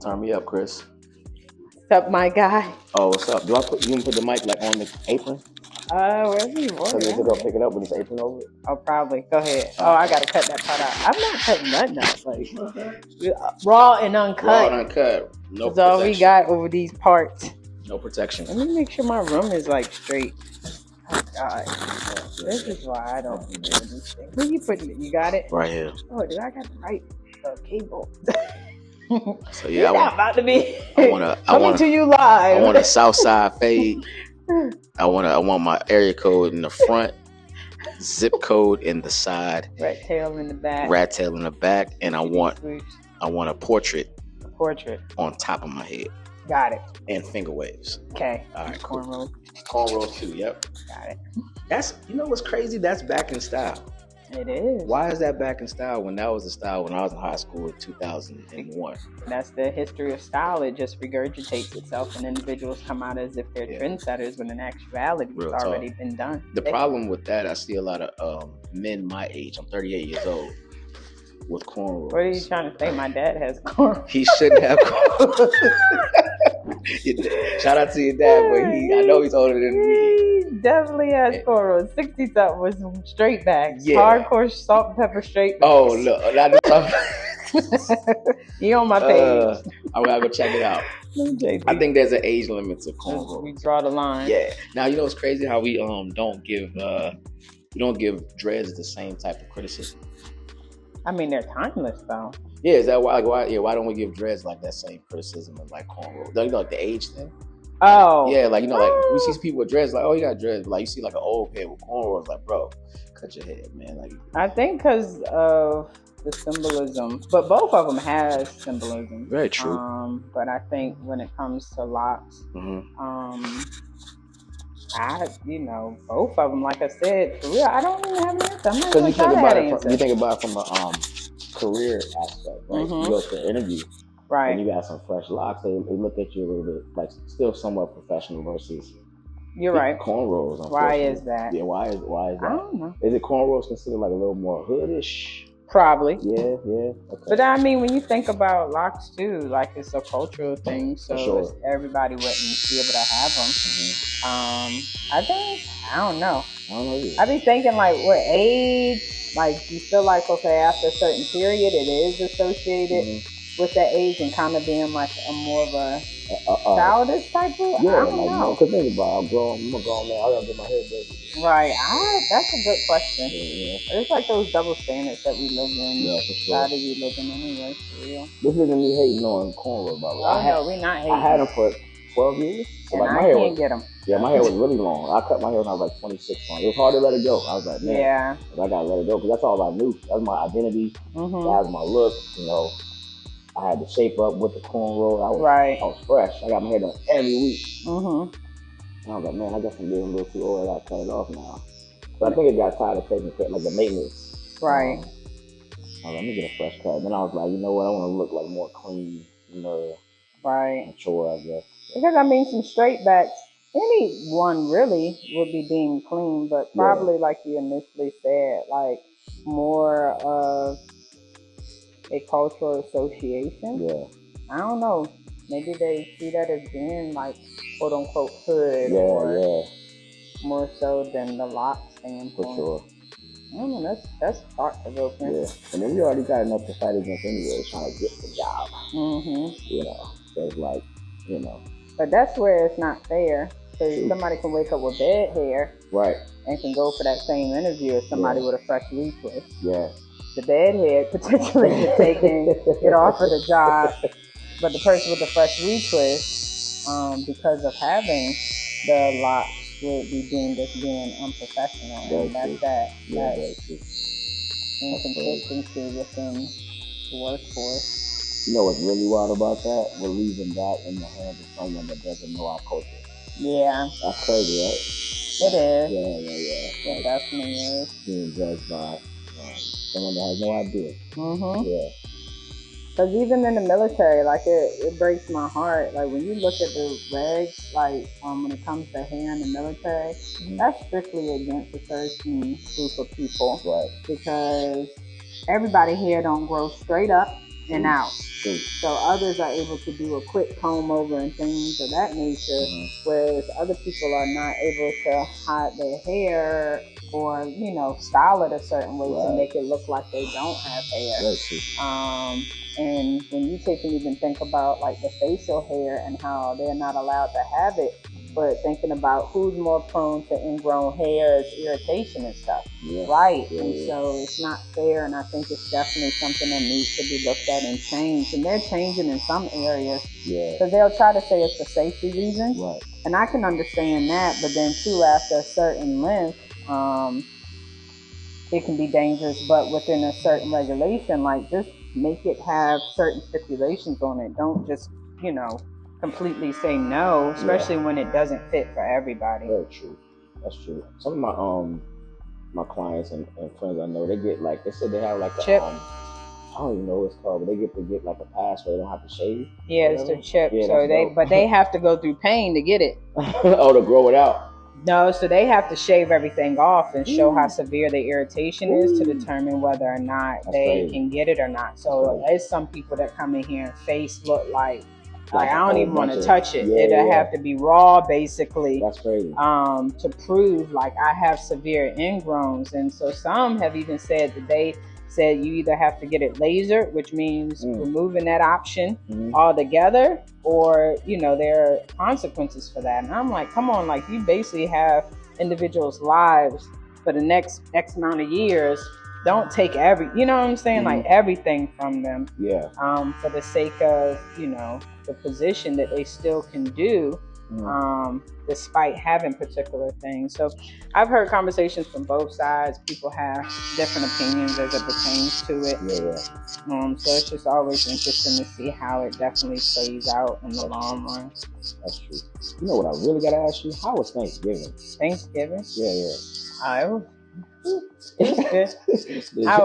Turn me up, Chris. What's up, my guy? Oh, what's up? You can put the mic like on the apron? Wherever you want. So you go pick it up with his apron over it? Oh, probably. Go ahead. I gotta cut that part out. I'm not cutting nothing out. Like raw and uncut. Raw and uncut. No That's all we got over these parts. No protection. Let me make sure my room is like straight. Oh God. This is why I don't do these things. Where you putting it? You got it? Right here. Oh, dude, I got the right cable. So yeah, about to be coming to you live. I want a south side fade. I want my area code in the front, zip code in the side, rat tail in the back, and I want a portrait. A portrait on top of my head. Got it. And finger waves. Okay. All right. Cornrows. Cornrows too. Yep. Got it. That's what's crazy. That's back in style. It is. Why is that back in style when that was the style when I was in high school in 2001? That's the history of style. It just regurgitates itself, and individuals come out as if they're trendsetters when in actuality it's already been done. The problem with that, I see a lot of men my age. I'm 38 years old with cornrows. What are you trying to say? My dad has cornrows. He shouldn't have cornrows. Shout out to your dad, but I know he's older than me. He definitely has cornrows. 60-something with some straight backs. Yeah. Hardcore salt and pepper straight backs. Oh, look. You on my page. I'm going to go check it out. I think there's an age limit to cornrows. We draw the line. Yeah. Now, you know what's crazy? How we don't give dreads the same type of criticism. I mean, they're timeless, though. Yeah, is that why? Why don't we give dreads like that same criticism as like cornrows? You know, like the age thing. Oh. Yeah, like like we see people with dreads, like you got dreads, but like you see like an old head with cornrows, like bro, cut your head, man. Like I think because of the symbolism, but both of them have symbolism. Very true. But I think when it comes to locks, both of them, like I said, for real, I don't even have an answer. I'm not because you think about it from a career aspect, right? You go to an interview, right? And you got some fresh locks. They look at you a little bit like still somewhat professional versus. You're right. Cornrows. Why is that? Yeah, why is that? I don't know. Is it cornrows considered like a little more hoodish? Probably. Yeah. Okay. But I mean, when you think about locks too, like it's a cultural thing, so everybody wouldn't be able to have them. I don't know. I be thinking like what age, like you feel like okay after a certain period it is associated with that age and kind of being like a more of a childish type of. Yeah, I don't know. Because think about it, I'm a grown man. I gotta get my hair done. Right. That's a good question. Yeah. It's like those double standards that we live in. Yeah, for sure. How do we live in anyway? For real. This isn't me hating on cornrows, by the way. No, we're not hating. I had them for 12 years. So and I can't get them. Yeah, my hair was really long. I cut my hair when I was like 26 long. It was hard to let it go. I was like, man, I gotta let it go because that's all I knew. That was my identity. That was my look. You know, I had to shape up with the cornrow. I was fresh. I got my hair done every week. And I was like, man, I guess I'm getting a little too old. I gotta cut it off now. But I think it got tired of taking care, like the maintenance. Right. I was like, let me get a fresh cut. Then I was like, you know what? I want to look like more clean, mature, I guess. Because I mean, some straight backs, anyone really would be deemed clean, but probably like you initially said, like more of a cultural association. Yeah. I don't know. Maybe they see that as being like quote unquote hood or more so than the lock standpoint. For sure. I don't know, that's thought provoking. Yeah. And then you already got enough to fight against anyway, trying to get the job. You know. So it's like, you know. But that's where it's not fair. Because somebody can wake up with bad hair. Right. And can go for that same interview as somebody with a fresh retwist. Yeah. The bad hair potentially could get offered a job. But the person with the fresh retwist, because of having the locks, would be deemed as being unprofessional. And that's that inconsistency within the workforce. You know what's really wild about that? We're leaving that in the hands of someone that doesn't know our culture. Yeah. That's crazy, right? It is. Yeah. It definitely is. Being judged by someone that has no idea. Yeah. Because even in the military, like it breaks my heart. Like when you look at the regs, like when it comes to hair in the military, that's strictly against a certain group of people. Right. Because everybody hair don't grow straight up. and out. So others are able to do a quick comb over and things of that nature, whereas other people are not able to hide their hair or, you know, style it a certain way to make it look like they don't have hair. And when you take and even think about like the facial hair and how they're not allowed to have it, but thinking about who's more prone to ingrown hairs, irritation and stuff, right? And so it's not fair, and I think it's definitely something that needs to be looked at and changed. And they're changing in some areas because they'll try to say it's for safety reasons, and I can understand that. But then too, after a certain length, it can be dangerous. But within a certain regulation, like just make it have certain stipulations on it. Don't just, you know, completely say no, especially when it doesn't fit for everybody. Very true. That's true. Some of my clients and friends I know, they get like, they said they have like a chip. I don't even know what it's called, but they get like a pass where they don't have to shave. Yeah, it's the chip. So they have to go through pain to get it. Oh, to grow it out. No, so they have to shave everything off and show how severe the irritation is to determine whether or not they can get it or not. So there's some people that come in here and face look like I don't even want to touch it. It'll have to be raw, basically. That's crazy. To prove like I have severe ingrowns. And so some have even said that they said you either have to get it lasered, which means removing that option altogether, or, you know, there are consequences for that. And I'm like, come on, like you basically have individuals' lives for the next X amount of years. Don't take you know what I'm saying? Like everything from them. Yeah. For the sake of, you know, the position that they still can do, despite having particular things. So I've heard conversations from both sides. People have different opinions as it pertains to it. So it's just always interesting to see how it definitely plays out in the long run. That's true. You know what I really got to ask you? How was Thanksgiving? Thanksgiving? Yeah. I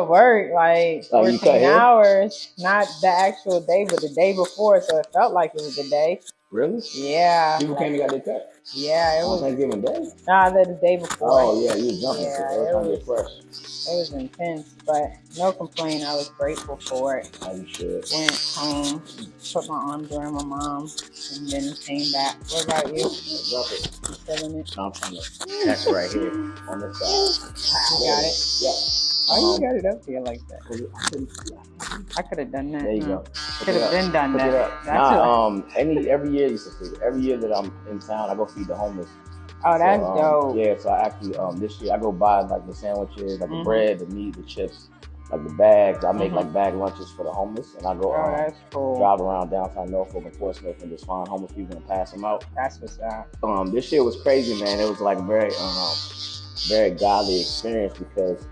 worked like 14 hours, not the actual day, but the day before, so it felt like it was the day. Really? Yeah. People came and got their cut? Yeah, it was. Thanksgiving Day? Nah, the day before. Oh, yeah, you were jumping. Yeah, it was intense, but no complaint. I was grateful for it. Oh, you should. Went home, put my arms around my mom, and then came back. What about you? Drop it. You feeling it? I'm trying to catch it right here on this side. You got it? Yeah. Why you got it up here like that? I could have done that. There you go. Could have been done that. Every year that I'm in town, I go feed the homeless. Oh, that's dope. Yeah, so I actually this year I go buy like the sandwiches, like the bread, the meat, the chips, like the bags. I make like bag lunches for the homeless, and I go that's cool. drive around downtown Norfolk and Portsmouth and just find homeless people and pass them out. That's what's up. This year was crazy, man. It was like a very godly experience because,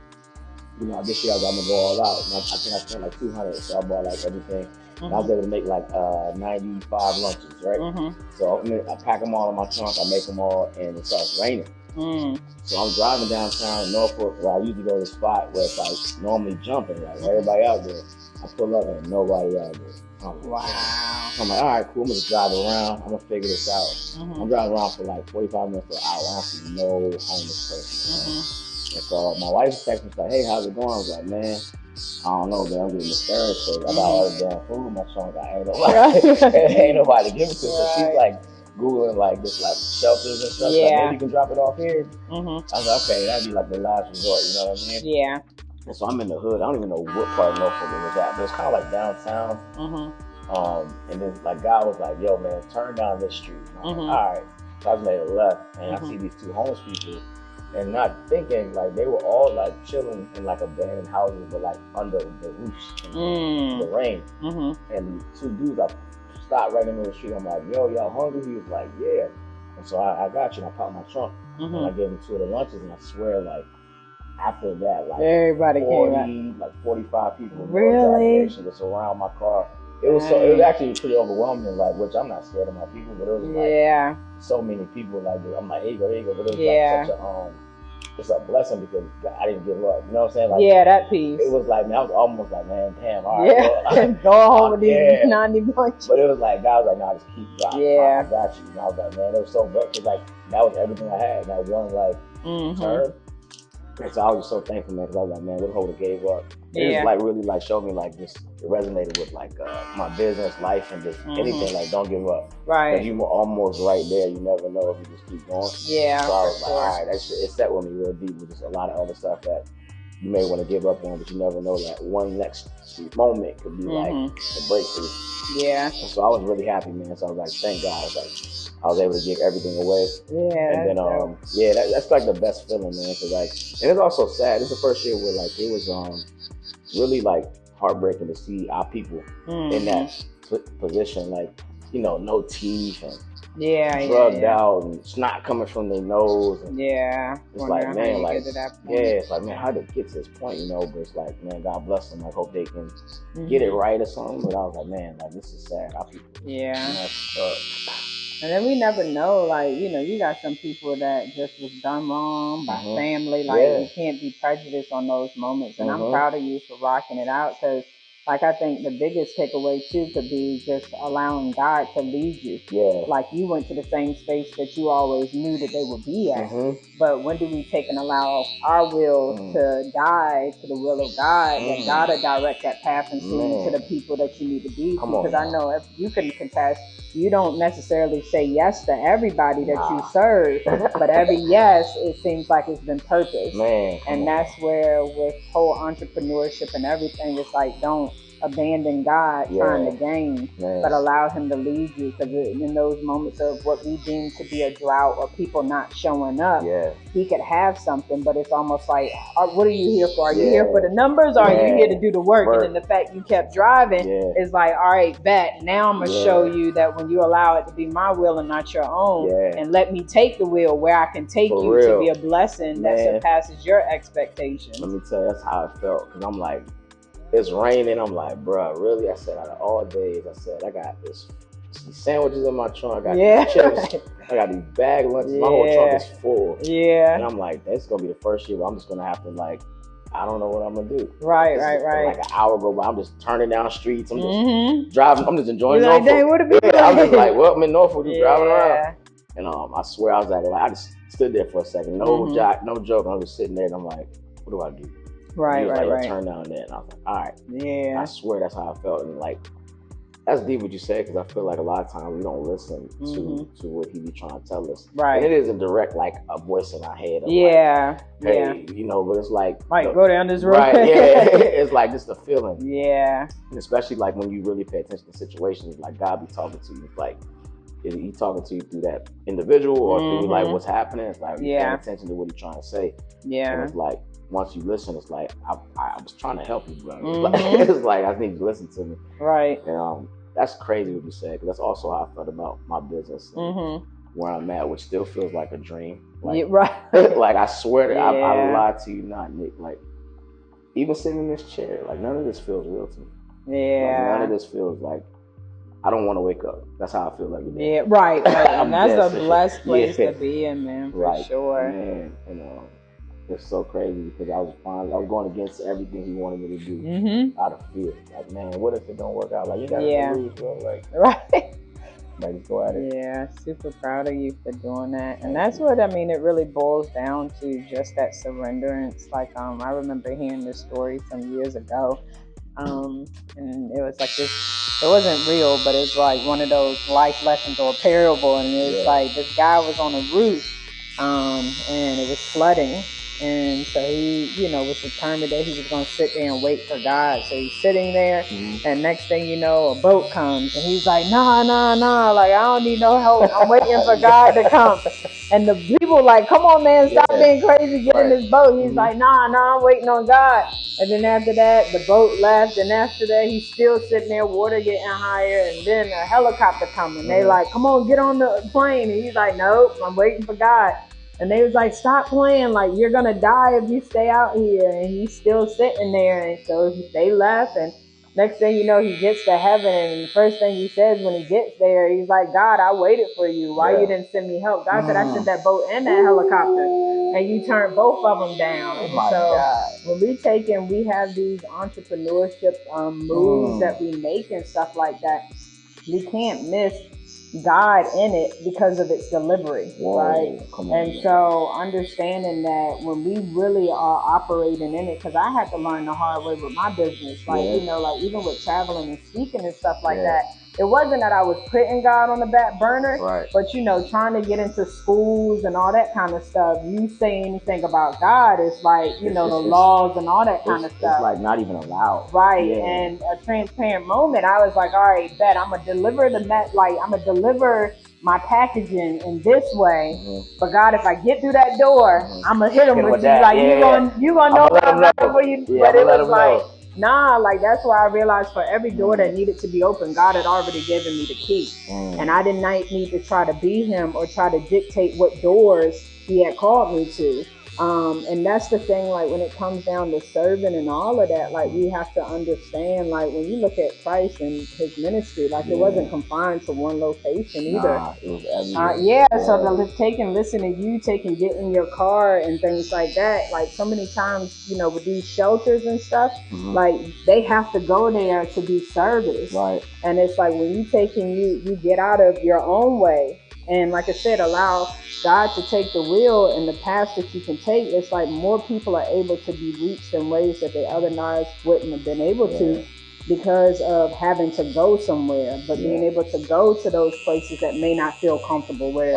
you know, this year I'm gonna go all out. And I think I spent like $200, so I bought like everything. And I was able to make like 95 lunches, right? So I pack them all in my trunk, I make them all, and it starts raining. So I'm driving downtown in Norfolk, where I usually go to the spot where it's like normally jumping, like everybody out there. I pull up and nobody out there. Wow. I'm like, all right, cool. I'm gonna just drive around. I'm gonna figure this out. I'm driving around for like 45 minutes to an hour. I don't see no homeless person. And so my wife texted me, like, hey, how's it going? I was like, man, I don't know, man. I'm getting discouraged because I got all the damn food in my trunk. Ain't nobody giving it to me. So she's like Googling like this, like shelters and stuff. Like, maybe you can drop it off here. I was like, okay, that'd be like the last resort. You know what I mean? Yeah. And so I'm in the hood. I don't even know what part of Norfolk it was at, but it's kind of like downtown. And then like God was like, yo, man, turn down this street. And I'm like, all right. So I just made a left, and I see these two homeless people. And not thinking, like, they were all like chilling in like abandoned houses, but like under the roofs in the rain. And the two dudes, I stopped right in the middle of the street. I'm like, yo, y'all hungry? He was like, yeah. And so I got you, and I popped my trunk, and I gave him 2 of the lunches, and I swear, like, after that, like, everybody came out. Like 45 people. Really? Just around my car. It was actually pretty overwhelming, like, which I'm not scared of my people, but it was like so many people, like, I'm like, here you go, but it was like such a it's a blessing because I didn't give up. You know what I'm saying? Like, that piece. It was like, man, I was almost like, man, damn, all right. Go home with these 90 bunches. But it was like, God was like, nah, just keep driving. Yeah. I got you. And I was like, man, it was so good because like that was everything I had. That one like turn. And so I was just so thankful, man, because I was like, man, what if I would have gave up? It just like really like showed me like just it resonated with like my business, life, and just anything. Like, don't give up. Right. Because you were almost right there. You never know if you just keep going. Yeah. So I was like, all right, that shit, it set with me real deep with just a lot of other stuff that you may want to give up on, but you never know that one next moment could be like a breakthrough. Yeah. And so I was really happy, man. So I was like, thank God. I was able to give everything away. Yeah. And then that's like the best feeling, man. Cause like, and it's also sad. It's the first year where like it was really like heartbreaking to see our people in that position, like, you know, no teeth and drugged out and snot coming from their nose. And it's like, man, like, it's like, man, how did it get to this point, you know? But it's like, man, God bless them. I hope they can get it right or something. But I was like, man, like, this is sad. Our people. Yeah. And then we never know, like, you know, you got some people that just was done wrong by family. Like, you can't be prejudiced on those moments. And I'm proud of you for rocking it out, because, like, I think the biggest takeaway, too, could be just allowing God to lead you. Yeah. Like, you went to the same space that you always knew that they would be at. But when do we take and allow our will to die to the will of God, that God will direct that path and send you to the people that you need to be? Because I know if you can contest, you don't necessarily say yes to everybody that you serve, but every yes, it seems like it's been purposed. And that's where with whole entrepreneurship and everything, it's like, don't abandon God trying to gain, but allow him to lead you. Because in those moments of what we deem to be a drought or people not showing up, he could have something, but it's almost like, what are you here for? Are you here for the numbers, or are you here to do the work? And then the fact you kept driving is like, all right, bet, now I'm going to show you that when you allow it to be my will and not your own, and let me take the wheel where I can take you to be a blessing that surpasses your expectations. Let me tell you, that's how I felt. Because I'm like, it's raining. I'm like, bro, really? I said, out of all days, I said, I got these sandwiches in my trunk. I got these chips. I got these bag lunches. My whole trunk is full. And I'm like, that's going to be the first year where I'm just going to have to, like, I don't know what I'm going to do. Right. Like an hour go by, I'm just turning down streets. I'm just driving. I'm just enjoying Norfolk. Like, what it be I was just like, well, I'm in Norfolk, just driving around. And I swear I was like, I just stood there for a second. No joke. I'm just sitting there and I'm like, what do I do? Right. Turn down there, and I was like, all right. I swear that's how I felt, and like, that's deep what you said, because I feel like a lot of times we don't listen to what he be trying to tell us. Right. And it isn't direct, like a voice in our head. Of like, hey, you know, but it's like, go down this road. Right. It's like just a feeling. And especially like when you really pay attention to situations, like God be talking to you. It's like, is he talking to you through that individual or through like what's happening? It's like paying attention to what he's trying to say. And it's like, once you listen, it's like, I was trying to help you, bro. It's like, I need you to listen to me. Right. And that's crazy what you said, because that's also how I felt about my business and where I'm at, which still feels like a dream. Like, like, I swear to I lied to you not, Nick. Like, even sitting in this chair, like, none of this feels real to me. Like, none of this feels like, I don't want to wake up. That's how I feel every day. Right. And that's a blessed place to be in, man, for sure. Man, it's so crazy, because I was going against everything he wanted me to do out of fear. Like, man, what if it don't work out? Like, you gotta lose, bro. Like, like, just go at it. Yeah, super proud of you for doing that. And that's what, I mean, it really boils down to, just that surrenderance. Like, I remember hearing this story some years ago. And it was like this, it wasn't real, but it's like one of those life lessons or a parable. And it was like, this guy was on a roof, and it was flooding. And so he, you know, was determined that he was going to sit there and wait for God. So he's sitting there, and next thing you know, a boat comes, and he's like, nah, like, I don't need no help. I'm waiting for God to come. And the people like, come on, man, stop being crazy, get in this boat. He's like, nah, I'm waiting on God. And then after that, the boat left, and after that, he's still sitting there, water getting higher, and then a helicopter coming. They like, come on, get on the plane. And he's like, nope, I'm waiting for God. And they was like, stop playing, like, you're gonna die if you stay out here. And he's still sitting there. And so they left, and next thing you know, he gets to heaven, and the first thing he says when he gets there, he's like, God, I waited for you. Why you didn't send me help? God said, I sent that boat and that helicopter, and you turned both of them down. And so when we take and we have these entrepreneurship moves that we make and stuff like that, we can't miss God in it because of its delivery, right? And so understanding that when we really are operating in it, because I had to learn the hard way with my business, like, you know, like even with traveling and speaking and stuff like that, it wasn't that I was putting God on the back burner, but, you know, trying to get into schools and all that kind of stuff, you say anything about God, it's like, you know, the laws and all that kind of stuff. It's like not even allowed. Right. And a transparent moment, I was like, all right, bet I'm going to deliver deliver my packaging in this way. But God, if I get through that door, I'm going to hit him with you. Like, you going to know about God before you. But it was like, nah, like that's why I realized for every door that needed to be open, God had already given me the key. And I did not need to try to be him or try to dictate what doors he had called me to. And that's the thing, like when it comes down to serving and all of that, like we have to understand, like when you look at Christ and his ministry, like it wasn't confined to one location either. It was everywhere. So to take and listen to you, take and get in your car and things like that, like so many times, you know, with these shelters and stuff, like they have to go there to be serviced. Right. And it's like when you take and you get out of your own way, and like I said, allow God to take the wheel and the path that you can take, it's like more people are able to be reached in ways that they otherwise wouldn't have been able to because of having to go somewhere, but being able to go to those places that may not feel comfortable where,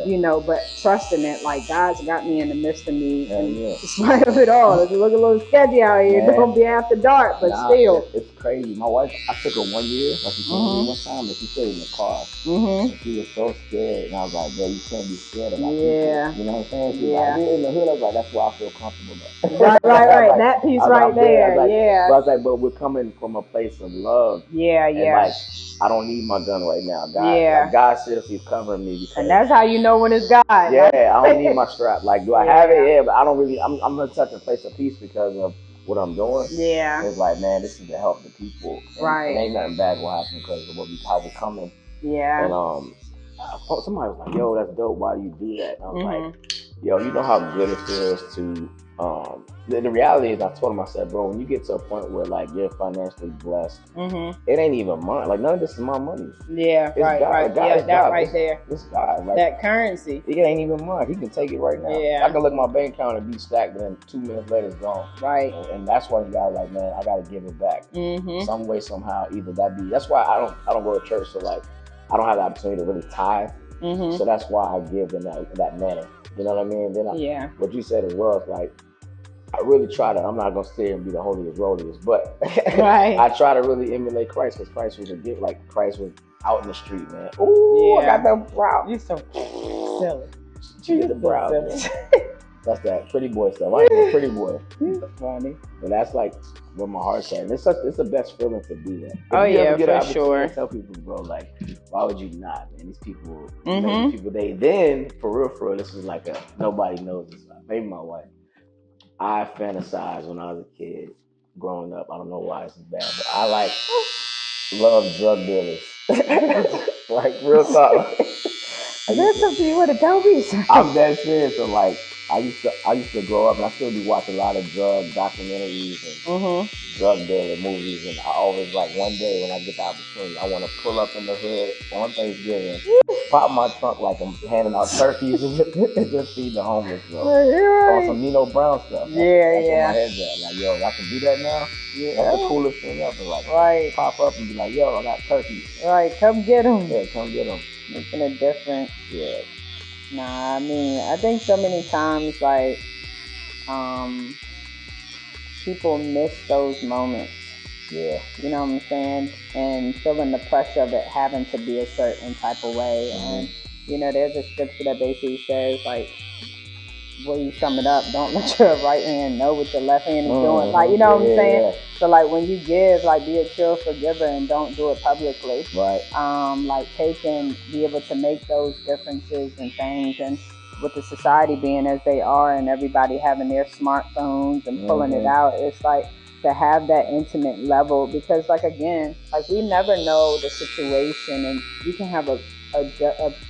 you know, but trusting it, like God's got me in the midst of me. And in spite of it all, it look a little sketchy out here. Don't be after dark, but still. It's crazy. My wife, I took her 1 year, like she told me one time, and she stayed in the car. And she was so scared. And I was like, girl, you can't be scared about people. You know what I'm saying? She's like, in the hood, I was like, that's why I feel comfortable though. Right. Like, that piece right there. But I was like, but we're coming from a place of love. And like, I don't need my gun right now. God seriously is covering me. And that's how you know when it's God. I don't need my strap. Like, do I have it? Yeah, but I don't really, I'm in such a place of peace because of what I'm doing. It's like, man, this is to help the people. And ain't nothing bad will happen because of how we're coming. And somebody was like, yo, that's dope. Why do you do that? And I was like, yo, you know how good it feels to, the reality is I told him, I said, bro, when you get to a point where like you're financially blessed, it ain't even mine. Like none of this is my money. It's God. Like, God, that right there. It's God. Like, that currency. It ain't even mine. He can take it right now. I can look at my bank account and be stacked, and then 2 minutes later it's gone. And that's why you gotta like, man, I gotta give it back. Some way, somehow, either that be. That's why I don't go to church, so like I don't have the opportunity to really tithe. So that's why I give in that manner. You know what I mean? Then what you said as well is like, I really try to, I'm not going to sit here and be the holiest rolliest, but I try to really emulate Christ because Christ was a gift. Like Christ was out in the street, man. Ooh, I got them brows. You so silly. You get the brows. That's that pretty boy stuff. I ain't a pretty boy. Funny. But that's like where my heart's at. And it's the best feeling to do that. For sure. Tell people, bro, like, why would you not, man? These people, these people, then, for real, this is like nobody knows this. Maybe my wife. I fantasized when I was a kid, growing up. I don't know why this is bad, but I love drug dealers. Like, real talk. Is that something you want to tell me? I'm dead serious. So like, I used to grow up, and I still be watching a lot of drug documentaries and drug dealer movies. And I always like, one day when I get the opportunity, I want to pull up in the hood on Thanksgiving, pop my trunk like I'm handing out turkeys and just feed the homeless, bro. On some Nino Brown stuff. That's where my head's at. Like, yo, I can do that now. That's the coolest thing ever. Like, pop up and be like, yo, I got turkeys. Come get them. Yeah, come get them. Making a difference. Nah, I mean, I think so many times, like, people miss those moments. You know what I'm saying? And feeling the pressure of it having to be a certain type of way. And, you know, there's a scripture that basically says, like, where you sum it up, don't let your right hand know what your left hand is doing. Like, you know what I'm saying? So, like, when you give, like, be a true forgiver and don't do it publicly. Like, be able to make those differences and things. And with the society being as they are and everybody having their smartphones and pulling it out, it's like to have that intimate level. Because, like, again, like, we never know the situation. And you can have a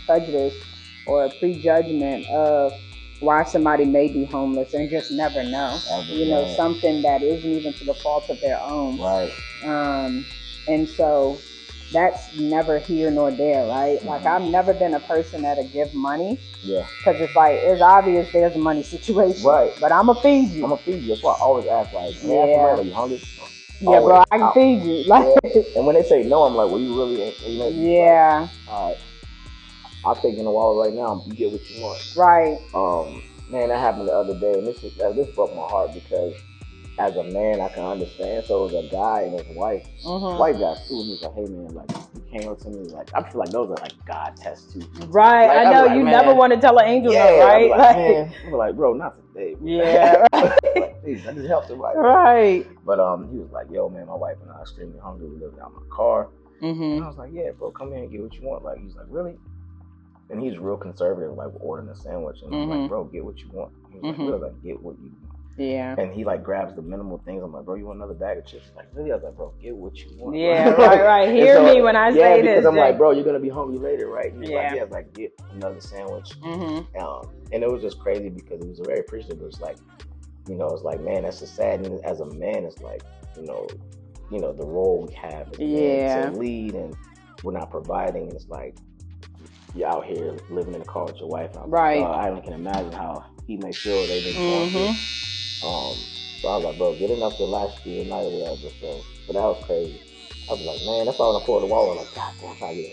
prejudice or a prejudgment of why somebody may be homeless and just never know. You know, something that isn't even to the fault of their own. And so that's never here nor there, right? Mm-hmm. Like, I've never been a person that'll give money. Yeah. Because it's like, it's obvious there's a money situation. Right. But I'm going to feed you. That's why I always ask, like, when they ask somebody, are you hungry? Yeah, always, bro, I can feed you. Like, and when they say no, I'm like, well, you really, yeah. Like, all right, I'll take in the wallet right now. You get what you want. Right. Man, that happened the other day, and this broke my heart because as a man, I can understand. So it was a guy and his wife. Mm-hmm. White guy too. And he was like, "Hey man, like he came up to me like I feel like those are like God tests too." Right. Like, I know like, you never want to tell an angel that, right? I'm like, bro, not today. Bro. Yeah. Like, please, I just helped him. Right. But he was like, "Yo, man, my wife and I are extremely hungry. We live out in my car." Mm-hmm. And I was like, "Yeah, bro, come here and get what you want." Like he's like, "Really?" And he's real conservative, like ordering a sandwich, and I'm like, "Bro, get what you want." He was like, "Really, like get what you want." Yeah. And he like grabs the minimal things. I'm like, bro, you want another bag of chips? Like, really? I was like, bro, get what you want. Yeah, right. Hear me when I say this. Yeah, because I'm like, bro, you're gonna be hungry later, right? He's like, yeah, like get another sandwich. Mm-hmm. And it was just crazy because it was very appreciative. It was like, it's like, man, that's just sad. And as a man, it's like, the role we have as men to lead, and we're not providing. And it's like you're out here living in a car with your wife. And right. Like, I only can imagine how he may feel. They've been going through. So I was like, bro, get enough to last you a night or whatever. So, but that was crazy. I was like, man, that's why when I pulled the wall, I'm like, God damn, how you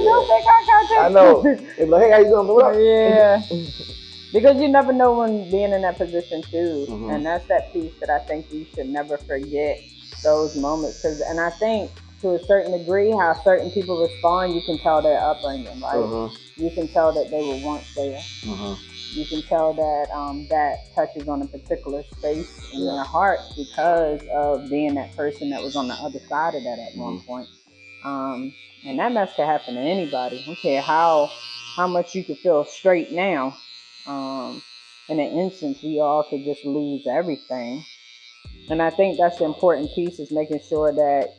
Don't make eye contact. I know. It's like, hey, how you doing? What up? Yeah. Because you never know when being in that position too. Mm-hmm. And that's that piece that I think you should never forget, those moments. And I think to a certain degree, how certain people respond, you can tell their upbringing, right? Mm-hmm. You can tell that they were once there. Mm-hmm. You can tell that that touches on a particular space in their heart because of being that person that was on the other side of that at one point. And that mess can happen to anybody. I don't care how much you could feel straight now. In an instance, we all could just lose everything. And I think that's the important piece, is making sure that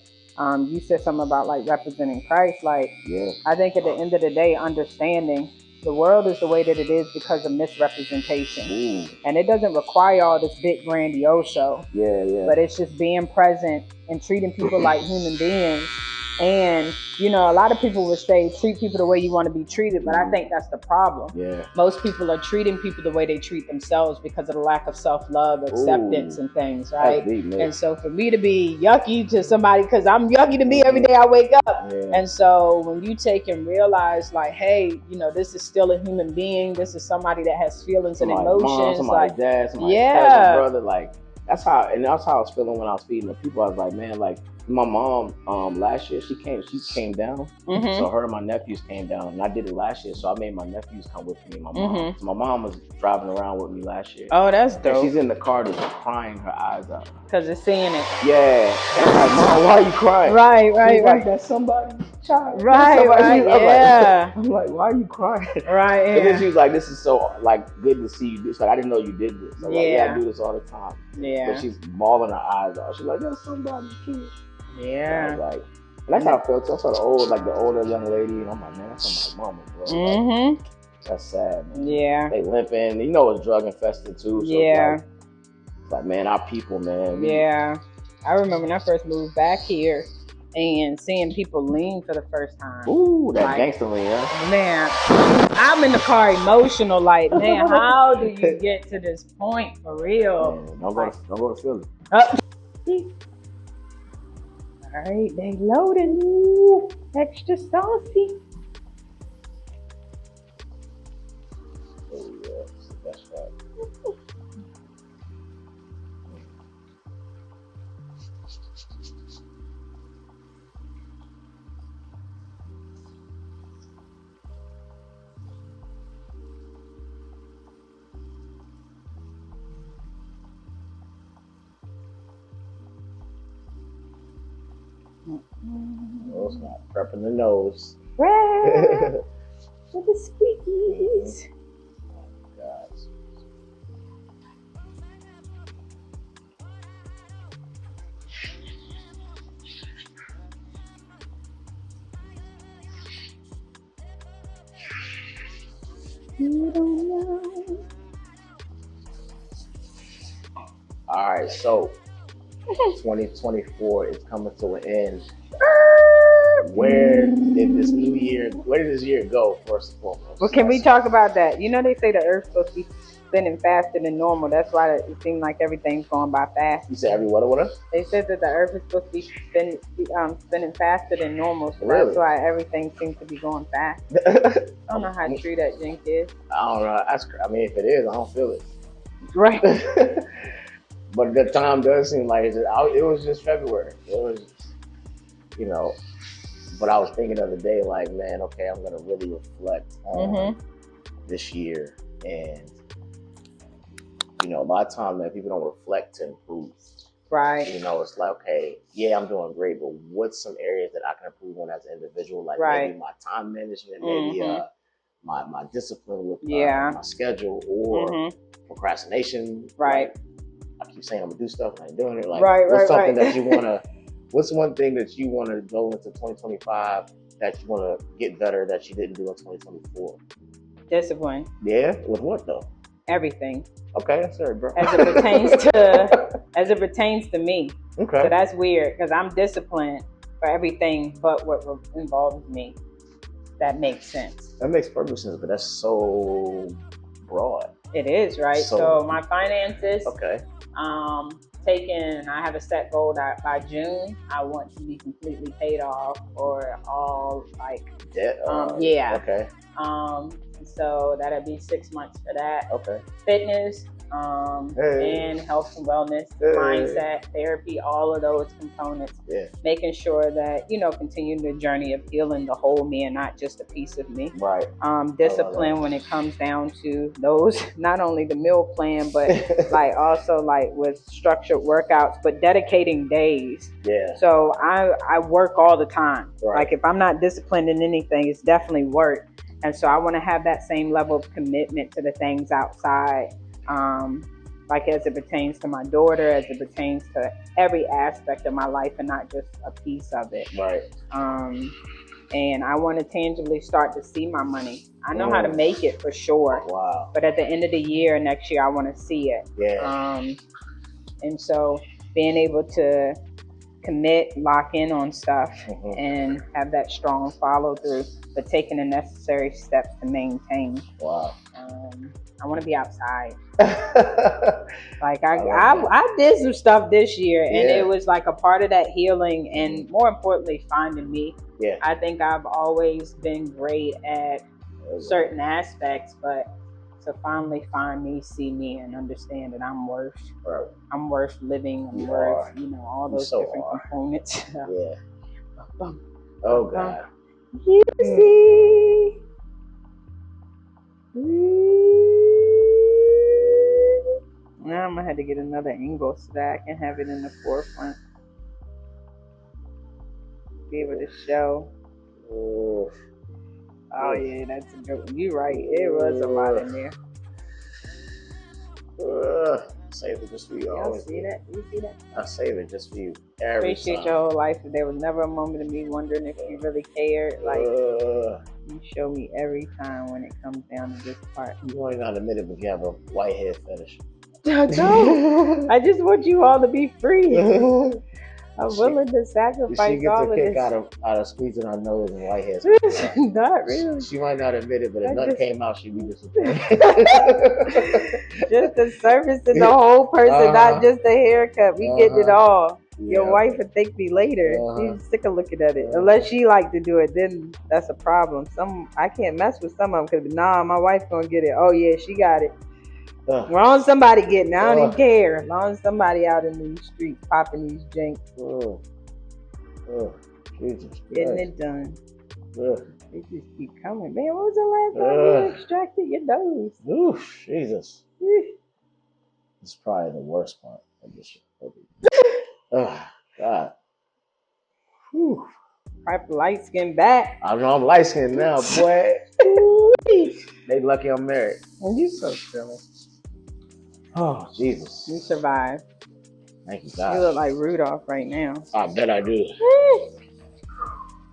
you said something about like representing Christ. Like, I think at the end of the day, understanding the world is the way that it is because of misrepresentation. Ooh. And it doesn't require all this big grandiose show. But it's just being present and treating people like human beings. And, a lot of people would say, treat people the way you want to be treated. But I think that's the problem. Most people are treating people the way they treat themselves because of the lack of self-love, acceptance, and things, right? Deep, and so for me to be yucky to somebody, because I'm yucky to me every day I wake up. And so when you take and realize, like, hey, this is still a human being. This is somebody that has feelings and emotions. Mom, somebody's dad, somebody's cousin, brother. Like, that's how I was feeling when I was feeding the people. I was like, man, like, my mom, last year, she came down. Mm-hmm. So her and my nephews came down, and I did it last year. So I made my nephews come with me and my mom. Mm-hmm. So my mom was driving around with me last year. Oh, that's dope. And she's in the car just crying her eyes out. Because it's seeing it. Yeah. And I'm like, Mom, why are you crying? Right. Like, that's somebody's child. Right. I'm like, why are you crying? Right. And then she was like, this is so, like, good to see you do this. Like, I didn't know you did this. I'm like, I do this all the time. Yeah. But she's bawling her eyes out. She's like, that's somebody's kid. Yeah. So I was like, and that's how I felt. So I saw the older young lady, and I'm like, man, that's my mama, bro. Mm-hmm. Like, that's sad, man. Yeah. They limping. It's drug infested too. So it's like, man, our people, man. Yeah. I remember when I first moved back here and seeing people lean for the first time. Ooh, that gangster lean, huh? Man, I'm in the car emotional, like, man, how do you get to this point for real? Man, don't go to Philly. All right, they loaded. Extra saucy. Oh, yeah, that's right. Oh, it's not prepping the nose. Right. For the squeakies. Oh, God. You don't know. All right, so 2024 is coming to an end. Where did this year go, first and foremost? Well, can we talk about that? You know, they say the Earth's supposed to be spinning faster than normal. That's why it seems like everything's going by fast. You said every what? They said that the Earth is supposed to be spinning faster than normal, so really? That's why everything seems to be going fast. I don't know how true that jink is. I don't know. I mean, if it is, I don't feel it. Right. But the time does seem like it was just February. It was, you know. But I was thinking the other day, like, man, okay, I'm gonna really reflect on this year, and you know, a lot of times, man, people don't reflect to improve. Right. You know, it's like, okay, yeah, I'm doing great, but what's some areas that I can improve on as an individual? Like maybe my time management, maybe my discipline with my schedule, or procrastination. Right. Like, I keep saying I'm gonna do stuff and I ain't doing it. Like, what's something that you wanna? What's one thing that you want to go into 2025 that you want to get better that you didn't do in 2024? Discipline. Yeah, with what though? Everything. Okay, sorry, bro. As it pertains to me. Okay. So that's weird because I'm disciplined for everything but what involves me. That makes sense. That makes perfect sense, but that's so broad. It is, right? So my finances. Okay. I have a set goal that by June I want to be completely paid off or all like debt. Yeah. Okay. So that'll be 6 months for that. Okay. Fitness, and health and wellness, mindset, therapy, all of those components. Yeah. Making sure that, you know, continuing the journey of healing the whole me and not just a piece of me. Right. Discipline when it comes down to those, not only the meal plan, but like also like with structured workouts, but dedicating days. Yeah. So I work all the time. Right. Like if I'm not disciplined in anything, it's definitely work. And so I want to have that same level of commitment to the things outside, like as it pertains to my daughter, as it pertains to every aspect of my life and not just a piece of it. Right. And I want to tangibly start to see my money. I know how to make it for sure. Wow. But at the end of the year, next year, I want to see it. Yeah. And so being able to commit, lock in on stuff, and have that strong follow through, but taking the necessary steps to maintain. Wow. I want to be outside. Like I did some stuff this year, and it was like a part of that healing, and more importantly, finding me. Yeah. I think I've always been great at certain aspects, but to finally find me, see me, and understand that I'm worth living. I'm worth, you know, all those different components. Yeah. Oh God. You see. Now I'm gonna have to get another angle so that I can have it in the forefront. Be able to show. Oh yeah, that's a good one. You're right. It was a lot in there. Save it just for you. Y'all see that? You see that? I save it just for you. Appreciate your whole life. There was never a moment of me wondering if you really cared. Like you show me every time when it comes down to this part. You ain't not admit it, but you have a white head fetish. No, I just want you all to be free. I'm willing to sacrifice all of this. She gets a kick out of squeezing her nose and white hairs. Not really. She might not admit it, but if nothing came out, she'd be disappointed. Just the surface and the whole person, not just the haircut. We get it all. Your wife would thank me later. She's sick of looking at it. Unless she like to do it, then that's a problem. I can't mess with some of them because my wife gonna get it. Oh yeah, she got it. As long as somebody getting it, I don't even care. As long as somebody out in these streets popping these jinks. Jesus getting it done. They just keep coming. Man, what was the last time you extracted your nose? Oof, Jesus. This is probably the worst part of this shit. Oh, God. Whew. Right, light skin back. I know I'm light skinned now, boy. They lucky I'm married. And you so silly. Oh, Jesus. You survived. Thank you, God. You look like Rudolph right now. I bet I do.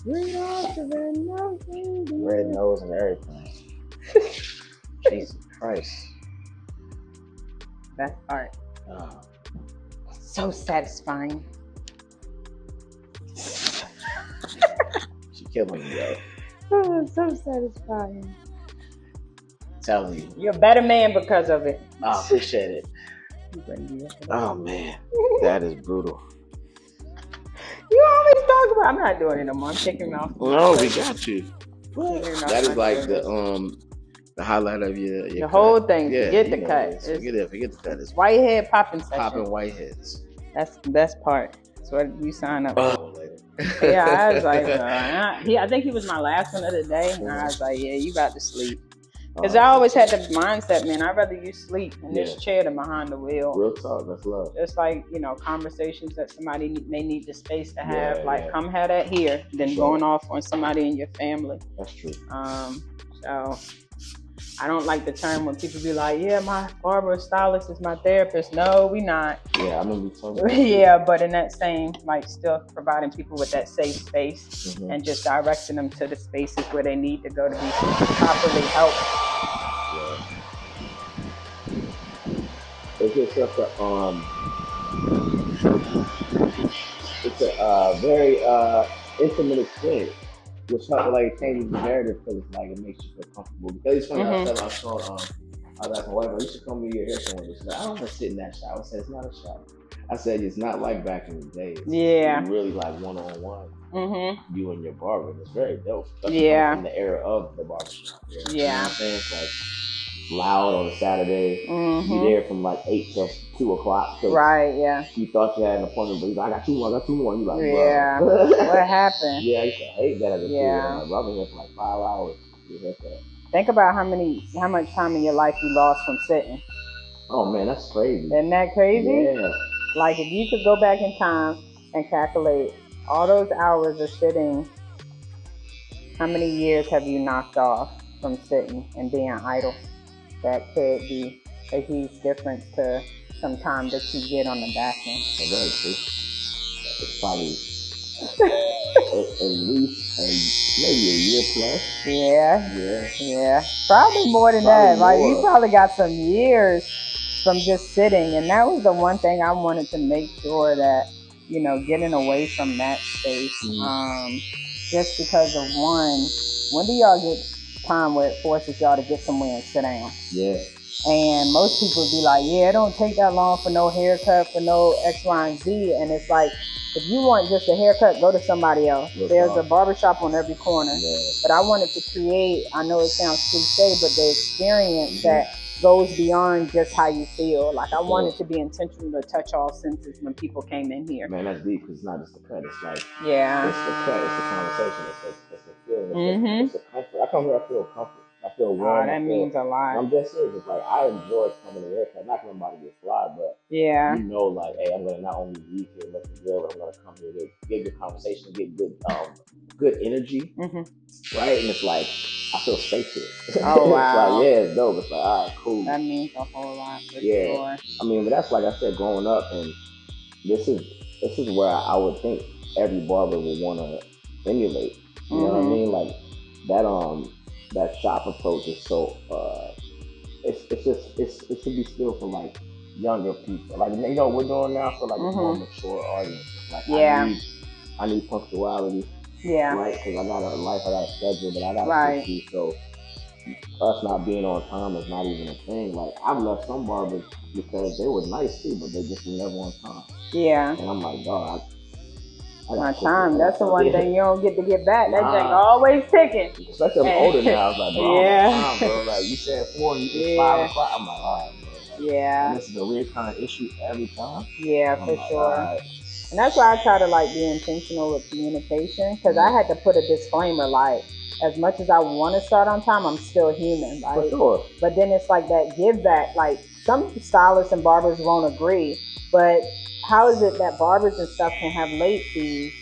Rudolph the red-nosed red nose and everything. Jesus Christ. That's art. So satisfying. She killing me, yo. Oh, so satisfying. Telling you. You're a better man because of it. I appreciate it. Oh man, that is brutal. You always talk about. I'm not doing it no more. I'm taking it off. No, we got you. That is like the highlight of your the whole thing. Yeah, forget the cut. Forget the cut. It's whitehead popping session. Popping whiteheads. That's the best part. That's what you sign up for. Later. Yeah, I was like, I think he was my last one of the day, and I was like, yeah, you about to sleep. Because I always had the mindset, man, I'd rather you sleep in this chair than behind the wheel. Real talk, that's love. Just like, conversations that somebody may need the space to have. Come have that here, than going off on somebody in your family. That's true. So I don't like the term when people be like, yeah, my barber stylist is my therapist. No, we not. Yeah, I remember you talking about yeah, but in that same, still providing people with that safe space and just directing them to the spaces where they need to go to be properly helped. Yeah. It's just such it's a very intimate experience. Which changes the narrative because it makes you feel comfortable. Because it's funny, I saw I was asking my wife, you should come to your hair salon. She said, I don't want to sit in that shower. I said, it's not a shower. I said, it's not like back in the day. It's really like one-on-one. You and your barber. It's very dope. Especially in the era of the barbershop. You know what I'm saying? It's like loud on a Saturday. You're there from 8 till 2 o'clock. Right, yeah. You thought you had an appointment, but you're like, I got 2 more. You like, yeah. What happened? Yeah, I used to hate that as a kid. I've been here for 5 hours. Think about how much time in your life you lost from sitting. Oh man, that's crazy. Isn't that crazy? Yeah. If you could go back in time and calculate all those hours of sitting, how many years have you knocked off from sitting and being idle? That could be a huge difference to some time that you get on the back end. Very true. It's probably at least maybe a year plus. Yeah. Probably more than that. You probably got some years from just sitting, and that was the one thing I wanted to make sure that getting away from that space. Just because of when do y'all get time where it forces y'all to get somewhere and sit down? Yeah. And most people be like, yeah, it don't take that long for no haircut, for no X, Y, and Z. And it's like, if you want just a haircut, go to somebody else. There's a barbershop on every corner. Yeah. But I wanted to create, I know it sounds cliche, but the experience that goes beyond just how you feel. I wanted to be intentional to touch all senses when people came in here. Man, that's deep, because it's not just the cut. It's it's the cut, it's the conversation, it's the feeling, it's the comfort. I come here, I feel comfort. I feel warm. That means a lot. I'm just serious. It's I enjoy coming to the haircut. Not because I'm about to get fly, but hey, I'm going to not only leave here looking good, but I'm going to come here to get good conversation, get good energy, right? And it's I feel safe here. Oh, wow. It's dope. It's all right, cool. That means a whole lot for sure. I mean, but that's like I said, growing up, and this is where I would think every barber would want to emulate. You know what I mean? That shop approach is so it should be still for younger people. We're doing now for a more mature audience. I need punctuality. Yeah. Right, because I got a life, I got a schedule, but I got to see. So us not being on time is not even a thing. I've left some barbers because they were nice too, but they just were never on time. Yeah. And I'm like, dog, my time. That's the one thing you don't get to get back. That jank always ticking. Especially I'm older now. I was like, bro, bro. You said 4 and you said 5 o'clock. I'm like, all right, bro. And this is a recurring issue every time. Yeah, for sure. Right. And that's why I try to be intentional with communication, because I had to put a disclaimer as much as I want to start on time, I'm still human. For sure. But then it's that give back. Some stylists and barbers won't agree, but how is it that barbers and stuff can have late fees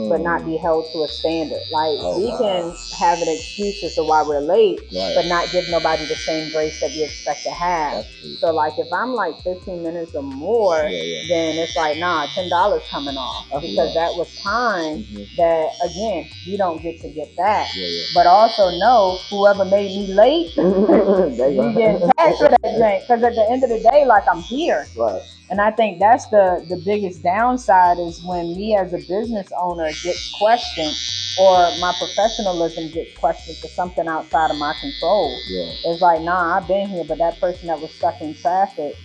but not be held to a standard? We can have an excuse as to why we're late, but not give nobody the same grace that we expect to have. So if I'm 15 minutes or more, then it's nah, $10 coming off, because that was time that, again, you don't get to get back. But also know, whoever made me late, you getting taxed for that jank, because at the end of the day, I'm here. And I think that's the biggest downside is when me as a business owner gets questioned or my professionalism gets questioned for something outside of my control. Yeah. It's like, nah, I've been here, but that person that was stuck in traffic,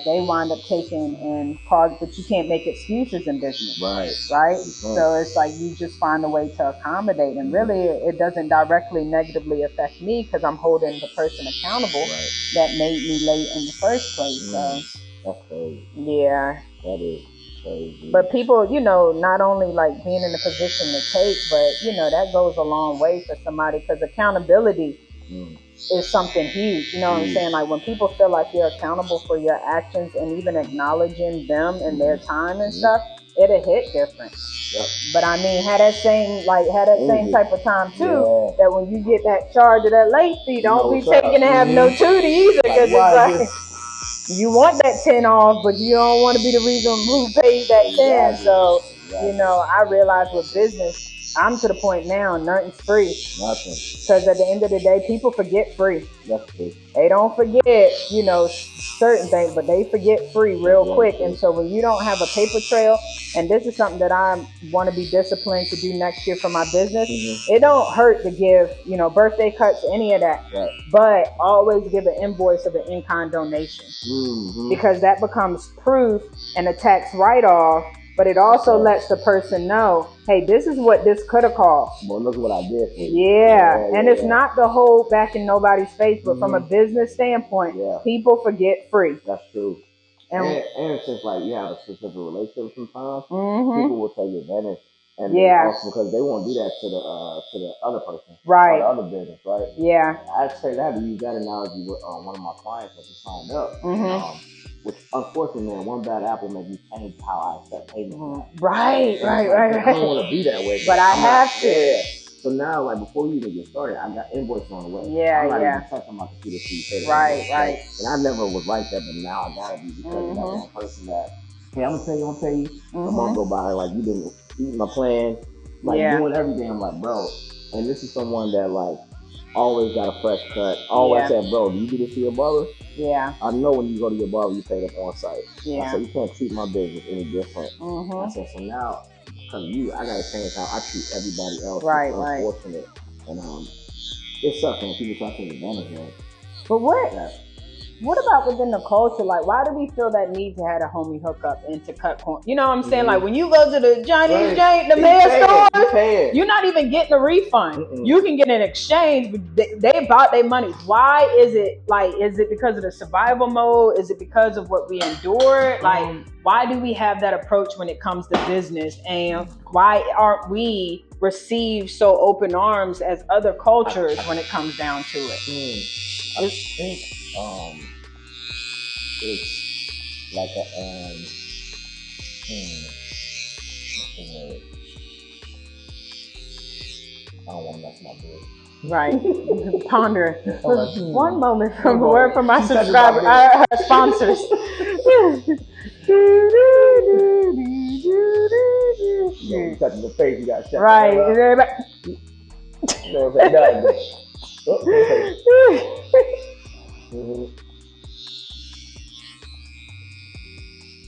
they wind up taking and cause, but you can't make excuses in business. Right? So it's like you just find a way to accommodate. And really, it doesn't directly negatively affect me because I'm holding the person accountable that made me late in the first place. So, that's crazy. Yeah. That is crazy. But people, not only like being in a position to take, but, that goes a long way for somebody because accountability is something huge. You know what I'm saying? Like when people feel like you're accountable for your actions and even acknowledging them and their time and stuff, it'll hit different. Yep. But I mean, had that same type of time too, that when you get that charge of that late fee, don't be taking to have no tootie either, because it's like you want that 10 off, but you don't want to be the reason who pays that 10. So, I realize with business, I'm to the point now, nothing's free. Nothing. Because at the end of the day, people forget free. That's true. They don't forget, certain things, but they forget free real quick. And so when you don't have a paper trail, and this is something that I want to be disciplined to do next year for my business, it don't hurt to give, birthday cuts, any of that. Right. But always give an invoice of an in-kind donation. Because that becomes proof and a tax write-off. But it also lets the person know, hey, this is what this could have cost. Well, look what I did for you. Yeah. And it's not to hold back in nobody's face, but from a business standpoint, people forget free. That's true. And since like you have a specific relationship sometimes, people will take advantage. And also because they won't do that to the other person. Right. Or the other business, right? Yeah. I'd say that, use that analogy with one of my clients that just signed up. Which, unfortunately, man, one bad apple makes me change how I accept payment. Right. I don't want to be that way. But I have to. Yeah. So now, like, before you even get started, I got invoices on the way. I'm not even touching my computer to pay. Right. And I never was like that, but now I gotta be because of that one person that, hey, I'm gonna tell you. A month go by, like, you didn't eat my plan, like, doing everything. I'm like, bro. And this is someone that, like, always got a fresh cut. Always said, bro, do you do this to your barber? Yeah. I know when you go to your barber, you pay them on site. Yeah. I said, you can't treat my business any different. I said, so now, because you, I got to change how I treat everybody else. Right, it's unfortunate. And it sucks when people try to take advantage of it. But what about within the culture? Like, why do we feel that need to have a homie hookup and to cut corners? You know what I'm saying? Like, when you go to the Chinese joint, the mail stores, you're not even getting a refund. You can get an exchange, but they bought their money. Why is it is it because of the survival mode? Is it because of what we endured? Like, why do we have that approach when it comes to business? And why aren't we received so open arms as other cultures when it comes down to it? I think it's like a I don't want to mess my business. Right. Ponder. One moment from a word from my subscriber, our sponsors. You touching the face, you got to shut right.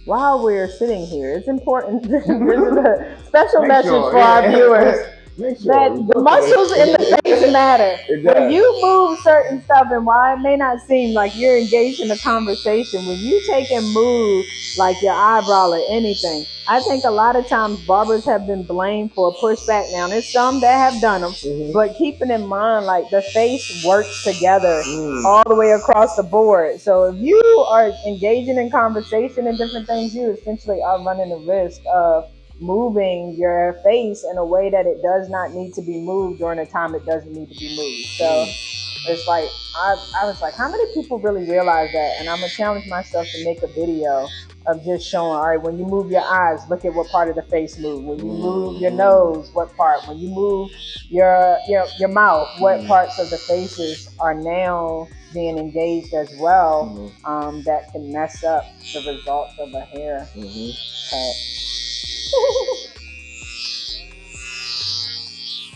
While we're sitting here, it's important. This is a special message for our viewers. That the muscles in the face matter. When you move certain stuff, and while it may not seem like you're engaged in a conversation, when you take and move like your eyebrow or anything, I think a lot of times barbers have been blamed for pushback. Now, there's some that have done them, but keeping in mind, like, the face works together all the way across the board. So if you are engaging in conversation and different things, you essentially are running the risk of moving your face in a way that it does not need to be moved during a time it doesn't need to be moved. So it's like, I was like, how many people really realize that? And I'm going to challenge myself to make a video of just showing, all right, when you move your eyes, look at what part of the face move. When you move your nose, what part? When you move your mouth, what parts of the faces are now being engaged as well, that can mess up the results of a hair cut.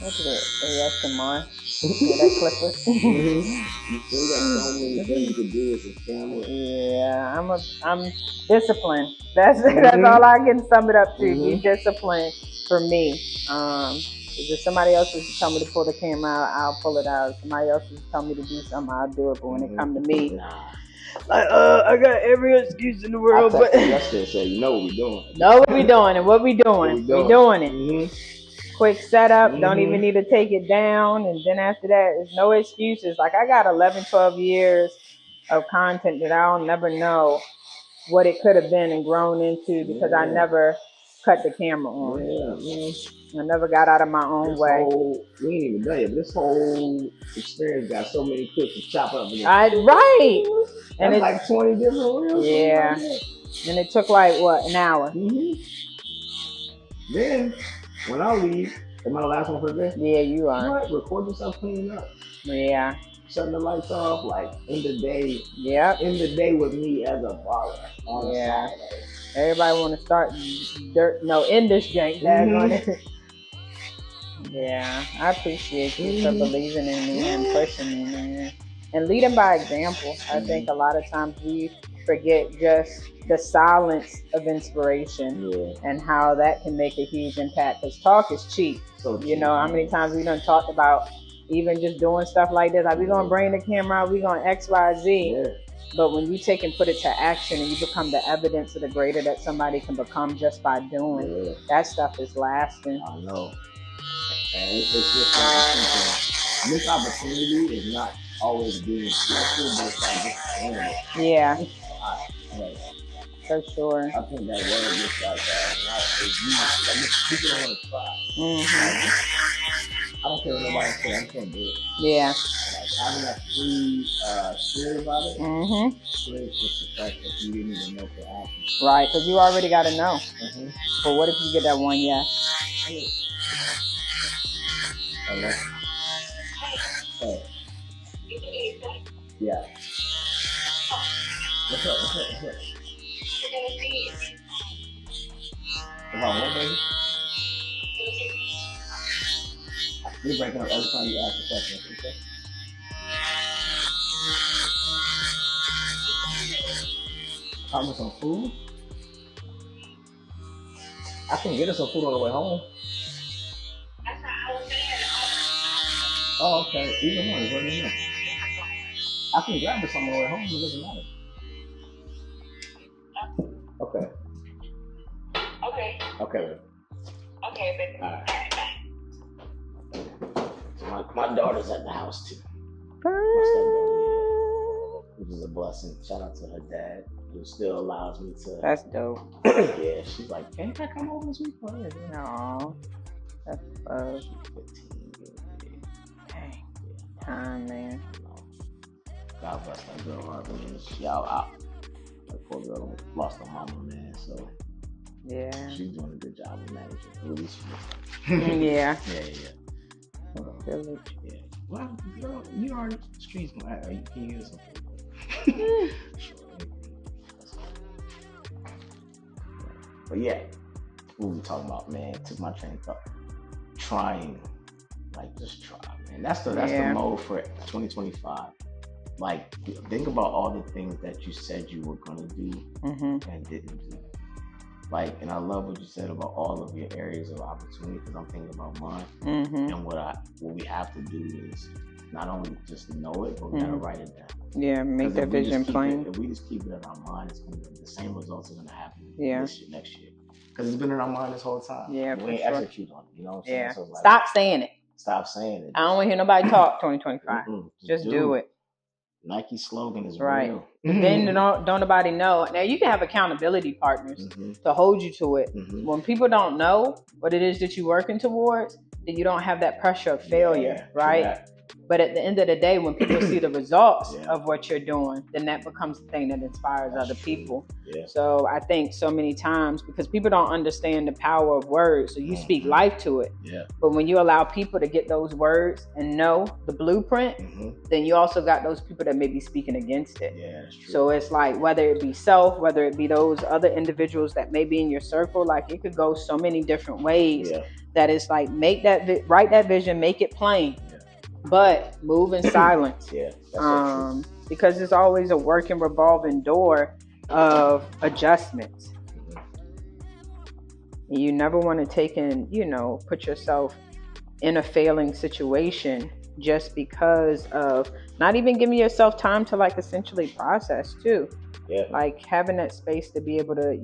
Look at it, ASMR. Yeah, that clipper. You still got so many things you can do with the camera. Yeah, I'm disciplined. That's all I can sum it up to. Be disciplined for me. If somebody else was to tell me to pull the camera out, I'll pull it out. If somebody else was to tell me to do something, I'll do it. But when it comes to me, like, I got every excuse in the world. I texted yesterday and said, you know what we're doing. Know what we doing and what we doing. We doing it. Quick setup. Don't even need to take it down. And then after that, there's no excuses. Like, I got 11, 12 years of content that I'll never know what it could have been and grown into because I never cut the camera on. I never got out of my own way. We ain't even done yet, but this whole experience got so many clips to chop up. Right. And it's like 20 different reels. Yeah. And it took like, what, an hour? Then, when I leave, am I the last one for the day? Yeah, you are. What? Record yourself cleaning up. Yeah. Shutting the lights off, like, in the day. Yep. In the day with me as a baller on Saturday. Everybody want to start in this jank. Yeah, I appreciate you for believing in me and pushing me, man. And leading by example. I think a lot of times we forget just the silence of inspiration and how that can make a huge impact. Because talk is cheap. So you know, how many times we done talked about even just doing stuff like this. Like, we're going to bring the camera out, we're going to X, Y, Z. Yeah. But when you take and put it to action and you become the evidence of the greater that somebody can become just by doing, that stuff is lasting. I know. And it's just like this opportunity is not always being special, but it's like just doing it. Yeah. For sure. I think that word just like people don't want to try. I don't care what nobody says, I'm just gonna do it. Yeah. Like having that free spirit about it. It's just the fact that you didn't even know to ask. Right, because you already got to know. But what if you get that one yes? Yeah. What's up? About what, baby? You're breaking up every time you ask a question. Okay? Talking about some food? I can get us some food on the way home. Oh, okay. Either one is what you know. I can grab us on the way home. It doesn't matter. Okay. Okay. Okay, baby. All right. So my daughter's at the house too. Which is a blessing. Shout out to her dad, who still allows me to. That's dope. Yeah, she's like, "Can I come over this week?" Aww, that's love. 15. Dang, time, man. God bless that girl, heart, man. She out. That poor girl lost her mama, man. So yeah, she's doing a good job of managing. At least she is. Yeah. Village. Yeah. Well, girl, you are streets gonna act. Can you hear something? But yeah, what we talking about, man? Took my train of thought. Trying, like, just try, man. That's the mode for 2025. Like, think about all the things that you said you were gonna do and didn't do. Like, and I love what you said about all of your areas of opportunity, because I'm thinking about mine. And what we have to do is not only just know it, but we gotta write it down. Yeah, make that vision plain. If we just keep it in our mind, it's gonna be the same results are gonna happen this year, next year. Because it's been in our mind this whole time. Yeah, we ain't execute on it. You know what I'm saying? Yeah. So like, stop saying it. Stop saying it. I don't want to hear nobody talk 2025. Just do it. Nike's slogan is right. real. Then don't nobody know. Now you can have accountability partners to hold you to it. When people don't know what it is that you're working towards, then you don't have that pressure of failure, right? Yeah. But at the end of the day, when people see the results of what you're doing, then that becomes the thing that inspires other people. Yeah. So I think so many times, because people don't understand the power of words, so you speak life to it. Yeah. But when you allow people to get those words and know the blueprint, then you also got those people that may be speaking against it. Yeah, that's true. So it's like, whether it be self, whether it be those other individuals that may be in your circle, like it could go so many different ways that it's like, write that vision, make it plain. but move in silence. Yeah. That's because it's always a working revolving door of adjustments. You never want to take in, put yourself in a failing situation just because of not even giving yourself time to like essentially process too. Yeah. Like having that space to be able to,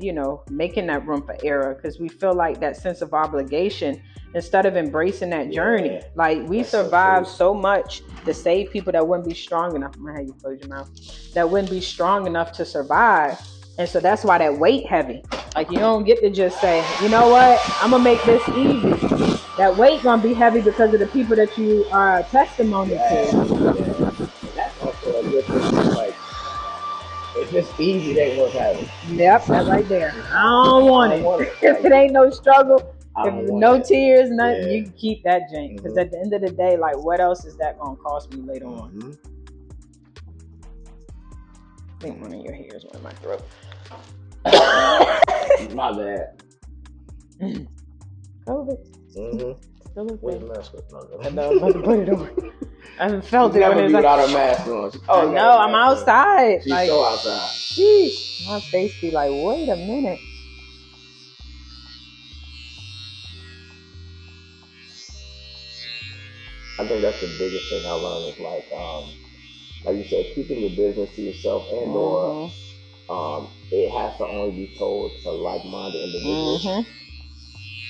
making that room for error, because we feel like that sense of obligation instead of embracing that journey. Like we survived so much to save people that wouldn't be strong enough. I'm gonna have you close your mouth. That wouldn't be strong enough to survive. And so that's why that weight heavy. Like you don't get to just say, you know what, I'm gonna make this easy. That weight gonna be heavy because of the people that you are testimony to. That's also a good thing. Like, if it's easy, they won't have it. Yep, that right there. I don't want it. If it ain't no struggle, if no tears, nothing, you can keep that jank. Because at the end of the day, like, what else is that gonna cost me later on? I think one of your hairs went in my throat. My bad. COVID. Still okay. I know, I'm about to put it on. I haven't felt it. Never be without a mask on. Oh no, I'm outside. She's like, so outside. Sheesh. My face be like, wait a minute. I think that's the biggest thing I learned is like you said, keeping your business to yourself and or it has to only be told to like-minded individuals.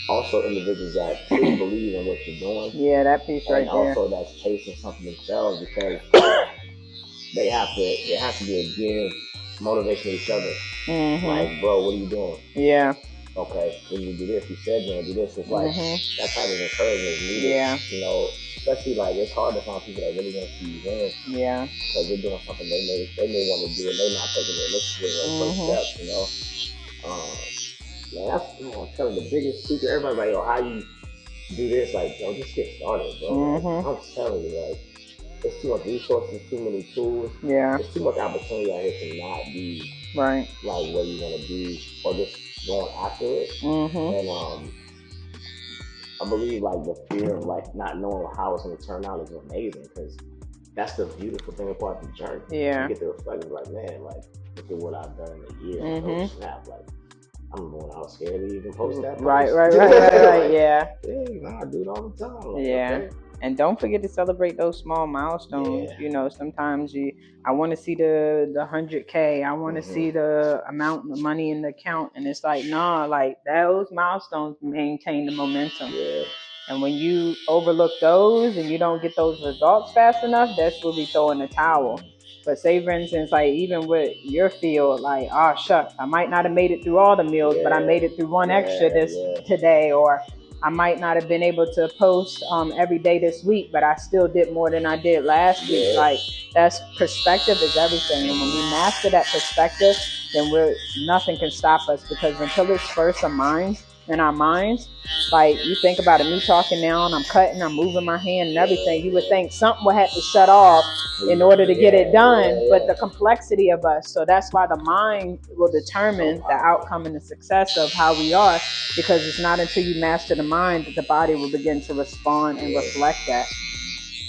Also individuals that truly believe in what you're doing. Yeah, that piece right there. And also that's chasing something themselves, because they have to be a give motivation to each other. Like, bro, what are you doing? Yeah. Okay, when you do this, you said you're gonna do this. It's like that type of encouragement is needed. Yeah. Especially like it's hard to find people that really want to see you win. Yeah. Because they're doing something they may want to do and they're not taking the initiative or first steps. Man, that's I'm telling you, the biggest secret. Everybody's like, yo, how you do this? Like, yo, just get started, bro. Like, I'm telling you, like, there's too much resources, too many tools. Yeah. There's too much opportunity out here to not be right, like where you want to be, or just going after it. And I believe like the fear of like not knowing how it's going to turn out is amazing, because that's the beautiful thing about the journey. Yeah. You get to reflect and be like, man, like look at what I've done in a year. Oh snap, like. I'm going out scared to even post that. Right. Yeah. Hey, I do it all the time. Like, yeah. Okay. And don't forget to celebrate those small milestones. Yeah. Sometimes I want to see the 100K. I want to see the amount of money in the account. And it's like, nah, like those milestones maintain the momentum. Yeah. And when you overlook those and you don't get those results fast enough, that's where we throw in the towel. But say, for instance, like even with your field, like, oh, shucks, I might not have made it through all the meals, but I made it through one extra today. Or I might not have been able to post every day this week, but I still did more than I did last week. Like, that's perspective is everything. And when we master that perspective, then nothing can stop us, because until it's first in our minds, like you think about it, me talking now and I'm cutting, I'm moving my hand and everything, you would think something would have to shut off in order to get it done, but the complexity of us. So that's why the mind will determine the outcome and the success of how we are, because it's not until you master the mind that the body will begin to respond and reflect that.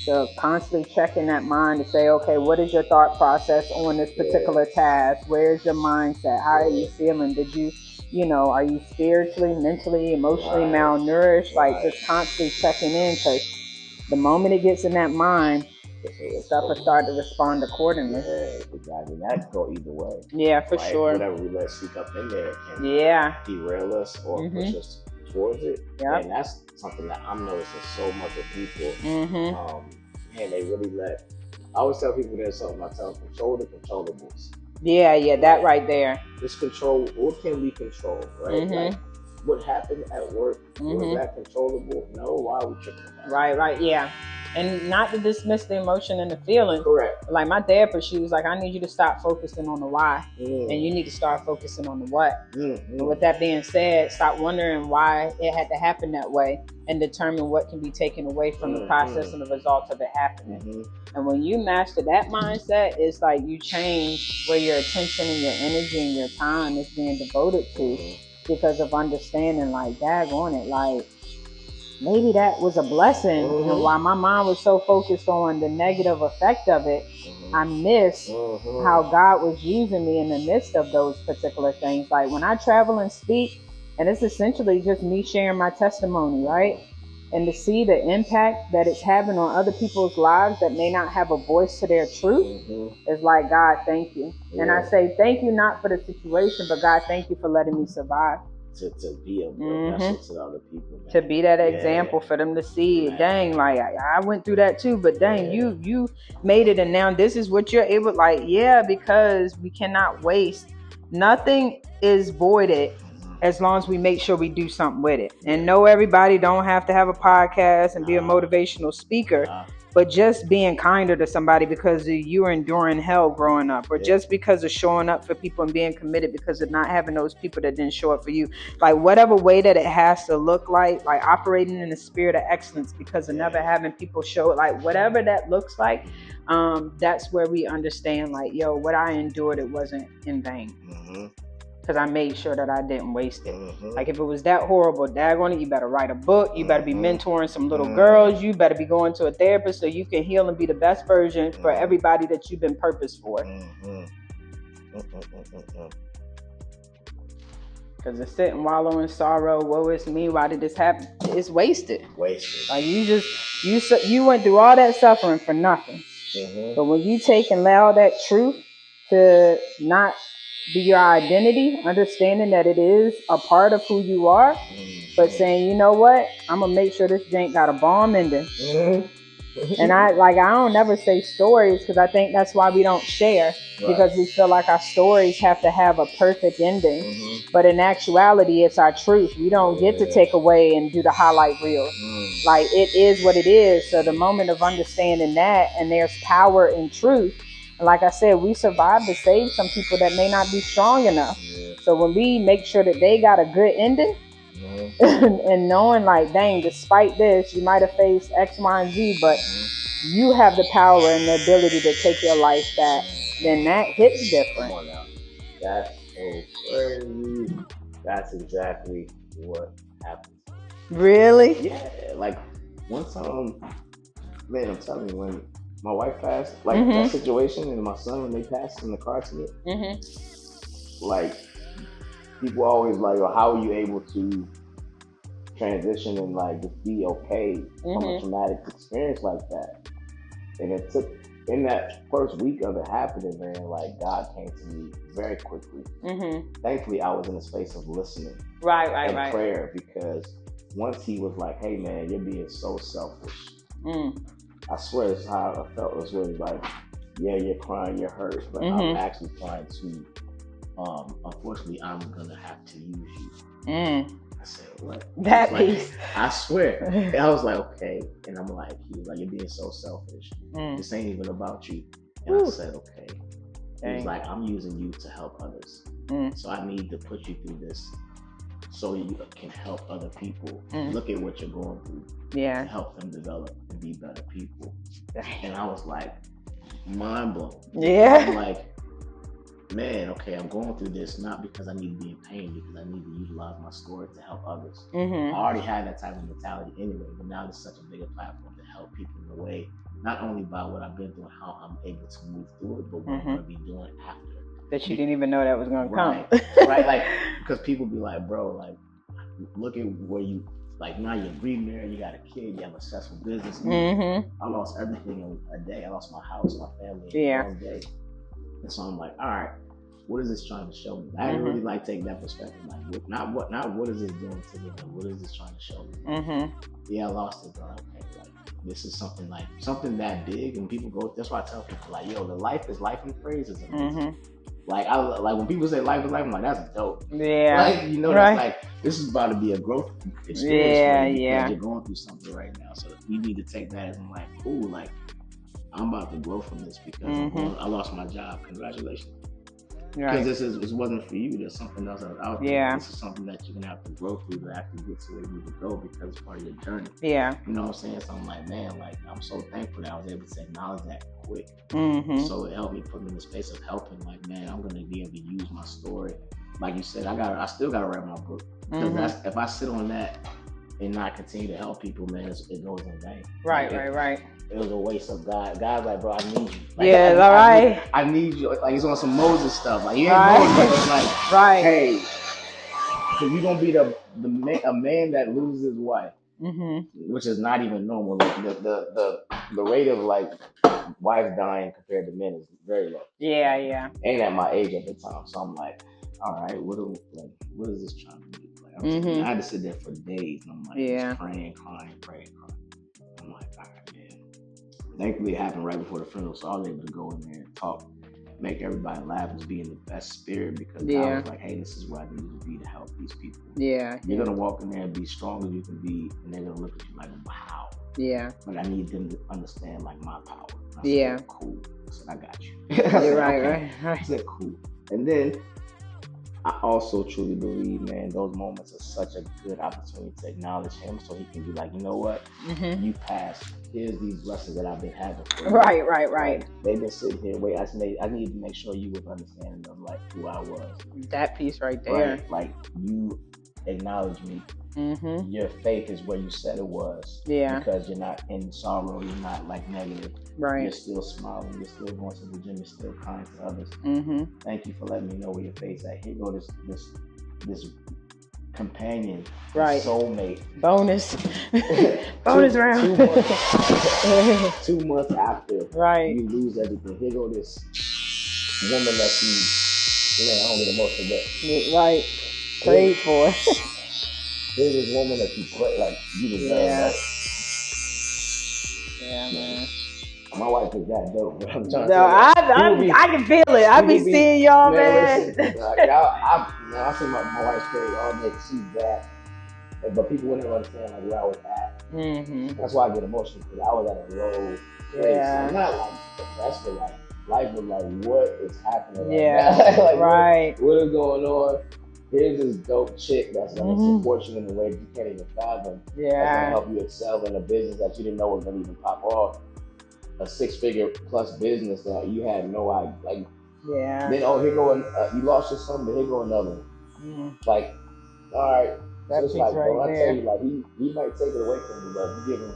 So constantly checking that mind to say, okay, what is your thought process on this particular task? Where's your mindset? How are you feeling? Did you are you spiritually, mentally, emotionally malnourished? Like just constantly checking in, because the moment it gets in that mind, stuff will start to respond accordingly. Yeah, exactly. That go either way. Yeah, for sure. Whatever we let seep up in there can derail us or push us towards it. Yep. And that's something that I'm noticing so much with people. Man, they really I always tell people there's something I tell them: control the controllables. Yeah, that right there. Just control what can we control, right? Like what happened at work, was that controllable? No, why are we tripping about it? Right, yeah. And not to dismiss the emotion and the feeling. Correct. Like my therapist, she was like, I need you to stop focusing on the why, and you need to start focusing on the what. And with that being said, stop wondering why it had to happen that way, and determine what can be taken away from the process and the results of it happening. And when you master that mindset, it's like you change where your attention and your energy and your time is being devoted to, because of understanding, like, daggone it, like, maybe that was a blessing. And while my mind was so focused on the negative effect of it, I missed how God was using me in the midst of those particular things. Like when I travel and speak, and it's essentially just me sharing my testimony, right? And to see the impact that it's having on other people's lives that may not have a voice to their truth is like, God, thank you. Yeah. And I say thank you not for the situation, but God, thank you for letting me survive. To be a vessel to other people, man. To be that example for them to see it. Dang, like I went through that too, but dang, you made it, and now this is what you're able. Like, yeah, because we cannot waste. Nothing is voided as long as we make sure we do something with it. And no, everybody don't have to have a podcast and be a motivational speaker. But just being kinder to somebody because you were enduring hell growing up, or just because of showing up for people and being committed because of not having those people that didn't show up for you. Like whatever way that it has to look like operating in the spirit of excellence because of never having people show it, like whatever that looks like, that's where we understand like, yo, what I endured, it wasn't in vain. Because I made sure that I didn't waste it. Like if it was that horrible, daggone it, you better write a book. You better be mentoring some little girls. You better be going to a therapist so you can heal and be the best version for everybody that you've been purposed for. Because to sit and wallow in sorrow, woe is me, why did this happen? It's wasted. Like you went through all that suffering for nothing. But when you take and allow that truth to not be your identity, understanding that it is a part of who you are, but saying, you know what, I'm gonna make sure this jank got a bomb ending. And I don't never say stories because I think that's why we don't share, because we feel like our stories have to have a perfect ending. But in actuality, it's our truth. We don't get to take away and do the highlight reel. Like it is what it is. So the moment of understanding that, and there's power in truth. And like I said, we survived to save some people that may not be strong enough. So when we make sure that they got a good ending, and knowing like, dang, despite this, you might have faced X, Y, and Z, but you have the power and the ability to take your life back, then that hits different. Come on now. That's so crazy. That's exactly what happens. Really? Yeah. Like one time, man, I'm telling you, when my wife passed, like that situation, and my son, when they passed in the car to me, like people always like, well, how are you able to transition and like just be okay from a traumatic experience like that? And it took, in that first week of it happening, man, like God came to me very quickly. Thankfully, I was in a space of listening, and prayer, because once he was like, "Hey, man, you're being so selfish." I swear, this is how I felt. It was really like, yeah, you're crying, you're hurt, but I'm actually trying to. Unfortunately, I'm gonna have to use you. I said, what? That piece. Like, I swear. And I was like, okay. And I'm like, he was like, you're being so selfish. This ain't even about you. And I said, okay. He was like, I'm using you to help others. So I need to put you through this so you can help other people. Look at what you're going through. Yeah. To help them develop and be better people. And I was like, mind blown. Yeah. I'm like, man, okay, I'm going through this not because I need to be in pain, because I need to utilize my story to help others. I already had that type of mentality anyway, but now there's such a bigger platform to help people in a way, not only by what I've been through and how I'm able to move through it, but what I'm going to be doing after. That you didn't even know that was going to come. Right, like, because people be like, bro, like, look at where you, like, now you're remarried, you got a kid, you have a successful business. I lost everything in a day. I lost my house, my family in one day. And so I'm like, all right, what is this trying to show me? I didn't really like take that perspective. Like, not what is this doing to me, but what is this trying to show me? Yeah, I lost it, but okay, like this is something that big, and people go. That's why I tell people, like, yo, the life is life in phrases. Like when people say life is life, I'm like, that's dope. Yeah, like, you know, that's like, this is about to be a growth experience. For you because you're going through something right now, so you need to take that as, I'm like, cool, like, I'm about to grow from this because I lost my job. Congratulations. Because this wasn't for you. There's something else out there. Yeah. This is something that you're going to have to grow through to actually get to where you need to go, because it's part of your journey. Yeah. You know what I'm saying? So I'm like, man, like, I'm so thankful that I was able to acknowledge that quick. So it helped me put me in the space of helping. Like, man, I'm going to be able to use my story. Like you said, I still got to write my book. Because if I sit on that and not continue to help people, man, it goes in vain. Right, like, right. It was a waste of God. God's like, bro, I need you. Like, yeah, I need you. Like, he's on some Moses stuff. Like, you ain't Moses, but it's like, right. Hey, so you're gonna be a man that loses his wife, which is not even normal. Like, the rate of like wives dying compared to men is very low. Yeah. Ain't at my age at the time, so I'm like, all right, what is this trying to do? Like, I had to sit there for days, and I'm like, just praying, crying. I'm like, all right, man. Thankfully, it happened right before the funeral, so I was able to go in there and talk, make everybody laugh, and be in the best spirit, because God was like, hey, this is where I need you to be to help these people. Yeah. You're gonna walk in there and be strong as you can be, and they're gonna look at you like, wow. Yeah. But I need them to understand like my power. I said, cool. I said, I got you. Right. I said, cool. And then I also truly believe, man, those moments are such a good opportunity to acknowledge him, so he can be like, you know what? You passed. Here's these lessons that I've been having for you. Right. Like, they've been sitting here. Wait, I need to make sure you was understanding of like who I was. That piece right there. Right? Like, you acknowledge me. Your faith is where you said it was. Yeah. Because you're not in sorrow. You're not like negative. Right. You're still smiling. You're still going to the gym. You're still kind to others. Thank you for letting me know where your faith's at. Here go this companion, soulmate, bonus round. 2 months after you lose everything, here go this woman that you, man, I don't get emotional, but prayed for. Here's this woman that you pray like you deserve. Yeah, man. My wife is that dope, but I'm trying to I can feel it. I be seeing y'all, man. Listen, I see my wife's crazy all day. She's bad, but people wouldn't understand like where I was at. That's why I get emotional, because I was at a low place. Yeah. Not like depressed, but like life was like, what is happening? Like, what is going on? Here's this dope chick that's gonna support you in a way you can't even fathom. Yeah. That's gonna help you excel in a business that you didn't know was gonna even pop off. A 6-figure plus business that you had no idea. Like, then here go you lost your son, but here go another one. Like, all right, that's just like, bro, I tell you, like, he might take it away from you, but if you give him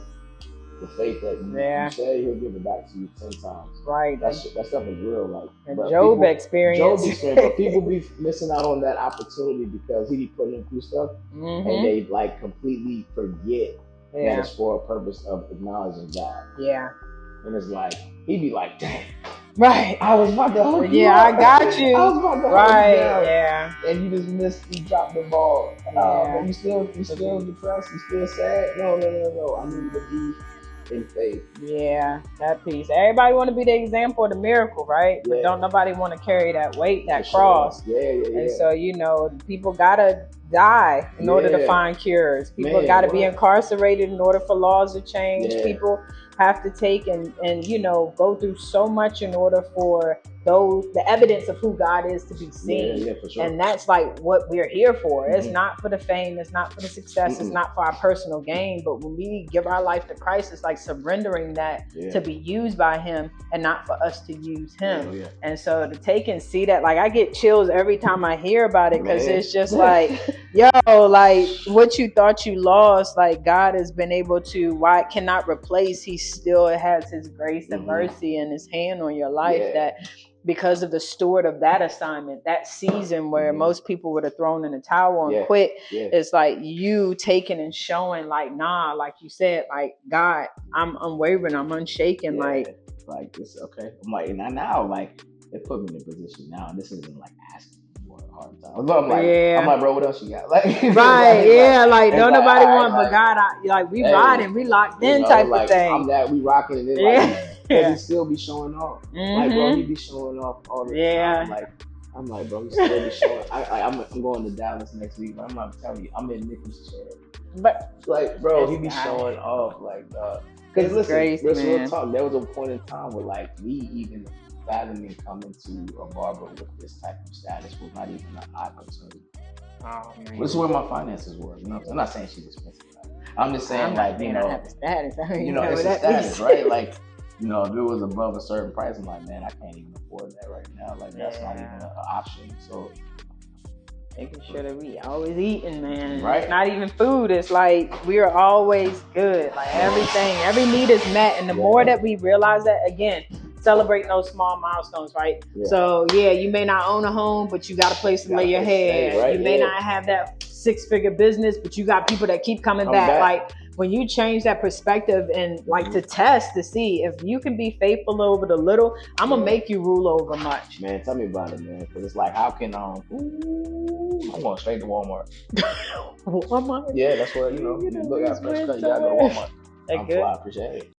the faith that you say, he'll give it back to you 10 times. Right. That stuff is real. Like, and Job experience, but people be missing out on that opportunity because he be putting them through stuff, and they like completely forget that it's for a purpose of acknowledging God. Yeah. And it's like, he'd be like, dang. Right. I was about to hook you up. I got you. I was about to hook you down. Yeah. And you just missed, you dropped the ball. But you still depressed, you still sad. No. I need you to be in faith. Yeah, that piece. Everybody want to be the example of the miracle, right? Yeah. But don't nobody want to carry that weight, that cross. Sure. Yeah. And so, people gotta die in order to find cures. People gotta be incarcerated in order for laws to change. Yeah. People have to take and go through so much in order for the evidence of who God is to be seen. Yeah, for sure. And that's like what we're here for. It's not for the fame, it's not for the success, it's not for our personal gain. But when we give our life to Christ, it's like surrendering that to be used by him and not for us to use him. Yeah. And so to take and see that, like, I get chills every time I hear about it, because it's just like, like what you thought you lost, like God has been able to, why it cannot replace, he still has his grace and mercy and his hand on your life, that because of the steward of that assignment, that season where most people would have thrown in the towel and quit, it's like you taking and showing, like, nah, like you said, like, God, I'm unwavering, I'm unshaken, like this. Okay, I'm like, and now, like, it put me in a position now, and this isn't like asking for a hard time. But I'm like, bro, what else you got? Like, like don't nobody want, but God, we riding, we locked in, type of thing. I'm that we rocking, and then because he still be showing off. Like, bro, he be showing off all the time. I'm like, bro, he still be showing. I'm going to Dallas next week, but I'm not telling you, I'm in Nicky's chair. But like, bro, he be showing off, like, because listen, real talk. There was a point in time where, like, we even fathoming coming to a barber with this type of status was not even an opportunity. Oh, man. This is where my finances were. You know, I'm not saying she's expensive. I'm just saying, like, I have a status. It's a status, right? Like, if it was above a certain price, I'm like, man, I can't even afford that right now. Like, that's not even an option. So Making sure that we always eating, man. Right. It's not even food. It's like we are always good. Like everything, every need is met. And the more that we realize that, again, celebrating those small milestones, right? Yeah. So you may not own a home, but you got a place to lay your head. Right? You may not have that 6-figure business, but you got people that keep coming back. Like when you change that perspective and like to test to see if you can be faithful over the little, I'm gonna make you rule over much. Man, tell me about it, man. Because it's like, how can I'm going straight to Walmart. Walmart? Yeah, that's where you look at fresh cut. You gotta go to Walmart. I'm fly, appreciate it.